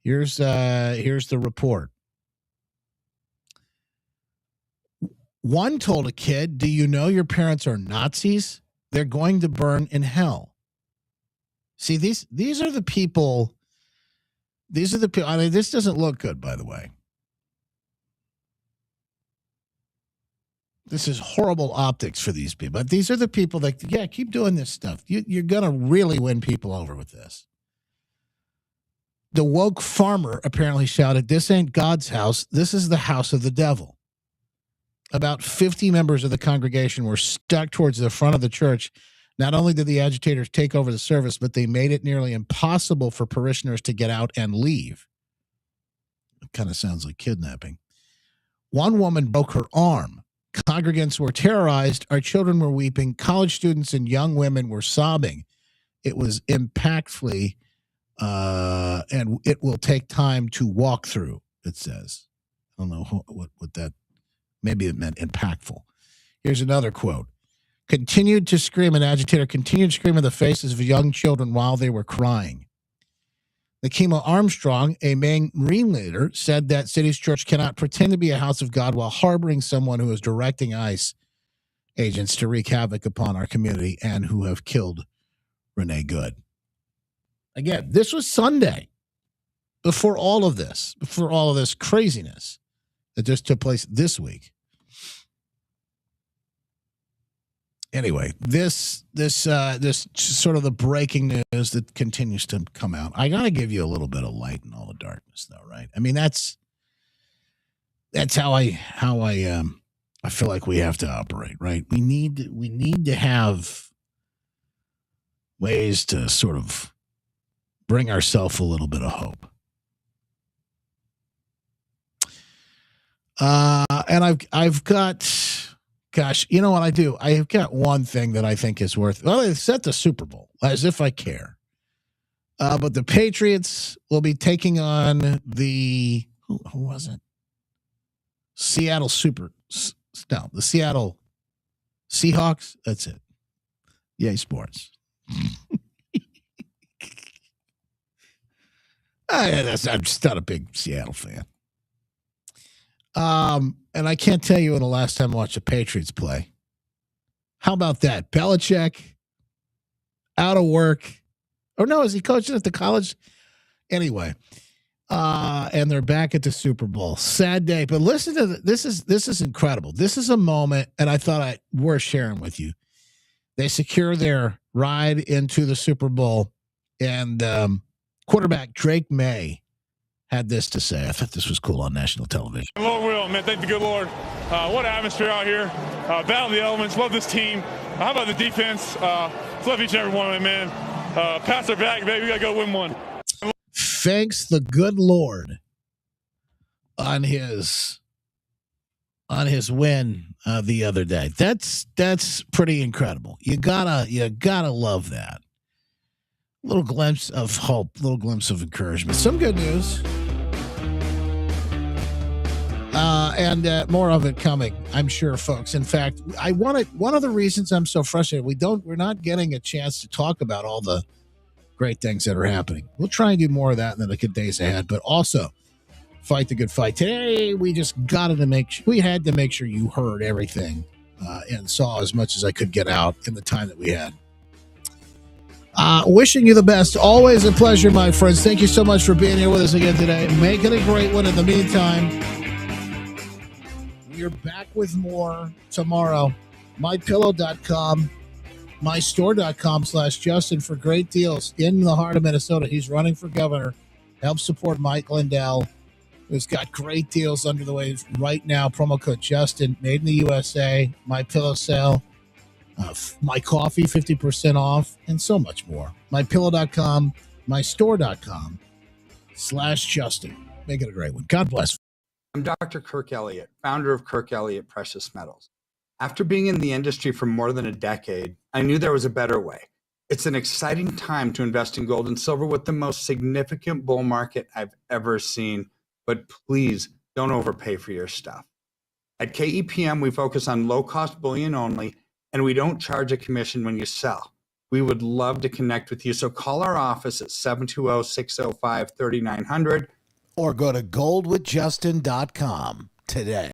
Here's the report. One told a kid, do you know your parents are Nazis? They're going to burn in hell. See, these are the people. These are the people. I mean, this doesn't look good, by the way. This is horrible optics for these people. But these are the people that, yeah, keep doing this stuff. You're going to really win people over with this. The woke farmer apparently shouted, this ain't God's house. This is the house of the devil. About 50 members of the congregation were stuck towards the front of the church. Not only did the agitators take over the service, but they made it nearly impossible for parishioners to get out and leave. It kind of sounds like kidnapping. One woman broke her arm. Congregants were terrorized. Our children were weeping. College students and young women were sobbing. It was impactfully, and it will take time to walk through, it says. I don't know what that. Maybe it meant impactful. Here's another quote. Continued to scream, an agitator continued to scream in the faces of young children while they were crying. Nakima Armstrong, a Maine Marine leader, said that City's church cannot pretend to be a house of God while harboring someone who is directing ICE agents to wreak havoc upon our community and who have killed Renee Good. Again, this was Sunday before all of this craziness that just took place this week. Anyway, this sort of the breaking news that continues to come out. I got to give you a little bit of light in all the darkness, though, right? I mean, that's how I feel like we have to operate, right? We need to have ways to sort of bring ourselves a little bit of hope. And I've got Gosh, you know what I do? I have got one thing that I think is worth. Well, they set the Super Bowl, as if I care. But the Patriots will be taking on the who was it? Seattle the Seattle Seahawks. That's it. Yay, sports. I'm just not a big Seattle fan. And I can't tell you when the last time I watched the Patriots play. How about that? Belichick out of work. Or no, is he coaching at the college? Anyway, and they're back at the Super Bowl. Sad day, but listen to this is incredible. This is a moment, and I thought worth sharing with you. They secure their ride into the Super Bowl, and quarterback Drake May had this to say. I thought this was cool on national television. Lord will, man. Thank the good Lord. What atmosphere out here. Battle of the elements. Love this team. How about the defense? Love each and every one of them, man. Pass our back, baby. We got to go win one. Thanks the good Lord on his win the other day. That's pretty incredible. You gotta love that. Little glimpse of hope, little glimpse of encouragement. Some good news. And more of it coming, I'm sure, folks. In fact, one of the reasons I'm so frustrated, we're not getting a chance to talk about all the great things that are happening. We'll try and do more of that in the good days ahead, but also fight the good fight. Today, we just had to make sure you heard everything and saw as much as I could get out in the time that we had. Wishing you the best. Always a pleasure, my friends. Thank you so much for being here with us again today. Make it a great one. In the meantime, we're back with more tomorrow. MyPillow.com, MyStore.com/Justin for great deals in the heart of Minnesota. He's running for governor. Help support Mike Lindell, who's got great deals under the way right now. Promo code Justin, made in the USA, MyPillow sale. My coffee, 50% off, and so much more. MyPillow.com, MyStore.com/Justin. Make it a great one. God bless. I'm Dr. Kirk Elliott, founder of Kirk Elliott Precious Metals. After being in the industry for more than a decade, I knew there was a better way. It's an exciting time to invest in gold and silver with the most significant bull market I've ever seen. But please don't overpay for your stuff. At KEPM, we focus on low-cost bullion only, and we don't charge a commission when you sell. We would love to connect with you, so call our office at 720-605-3900 or go to goldwithjustin.com today.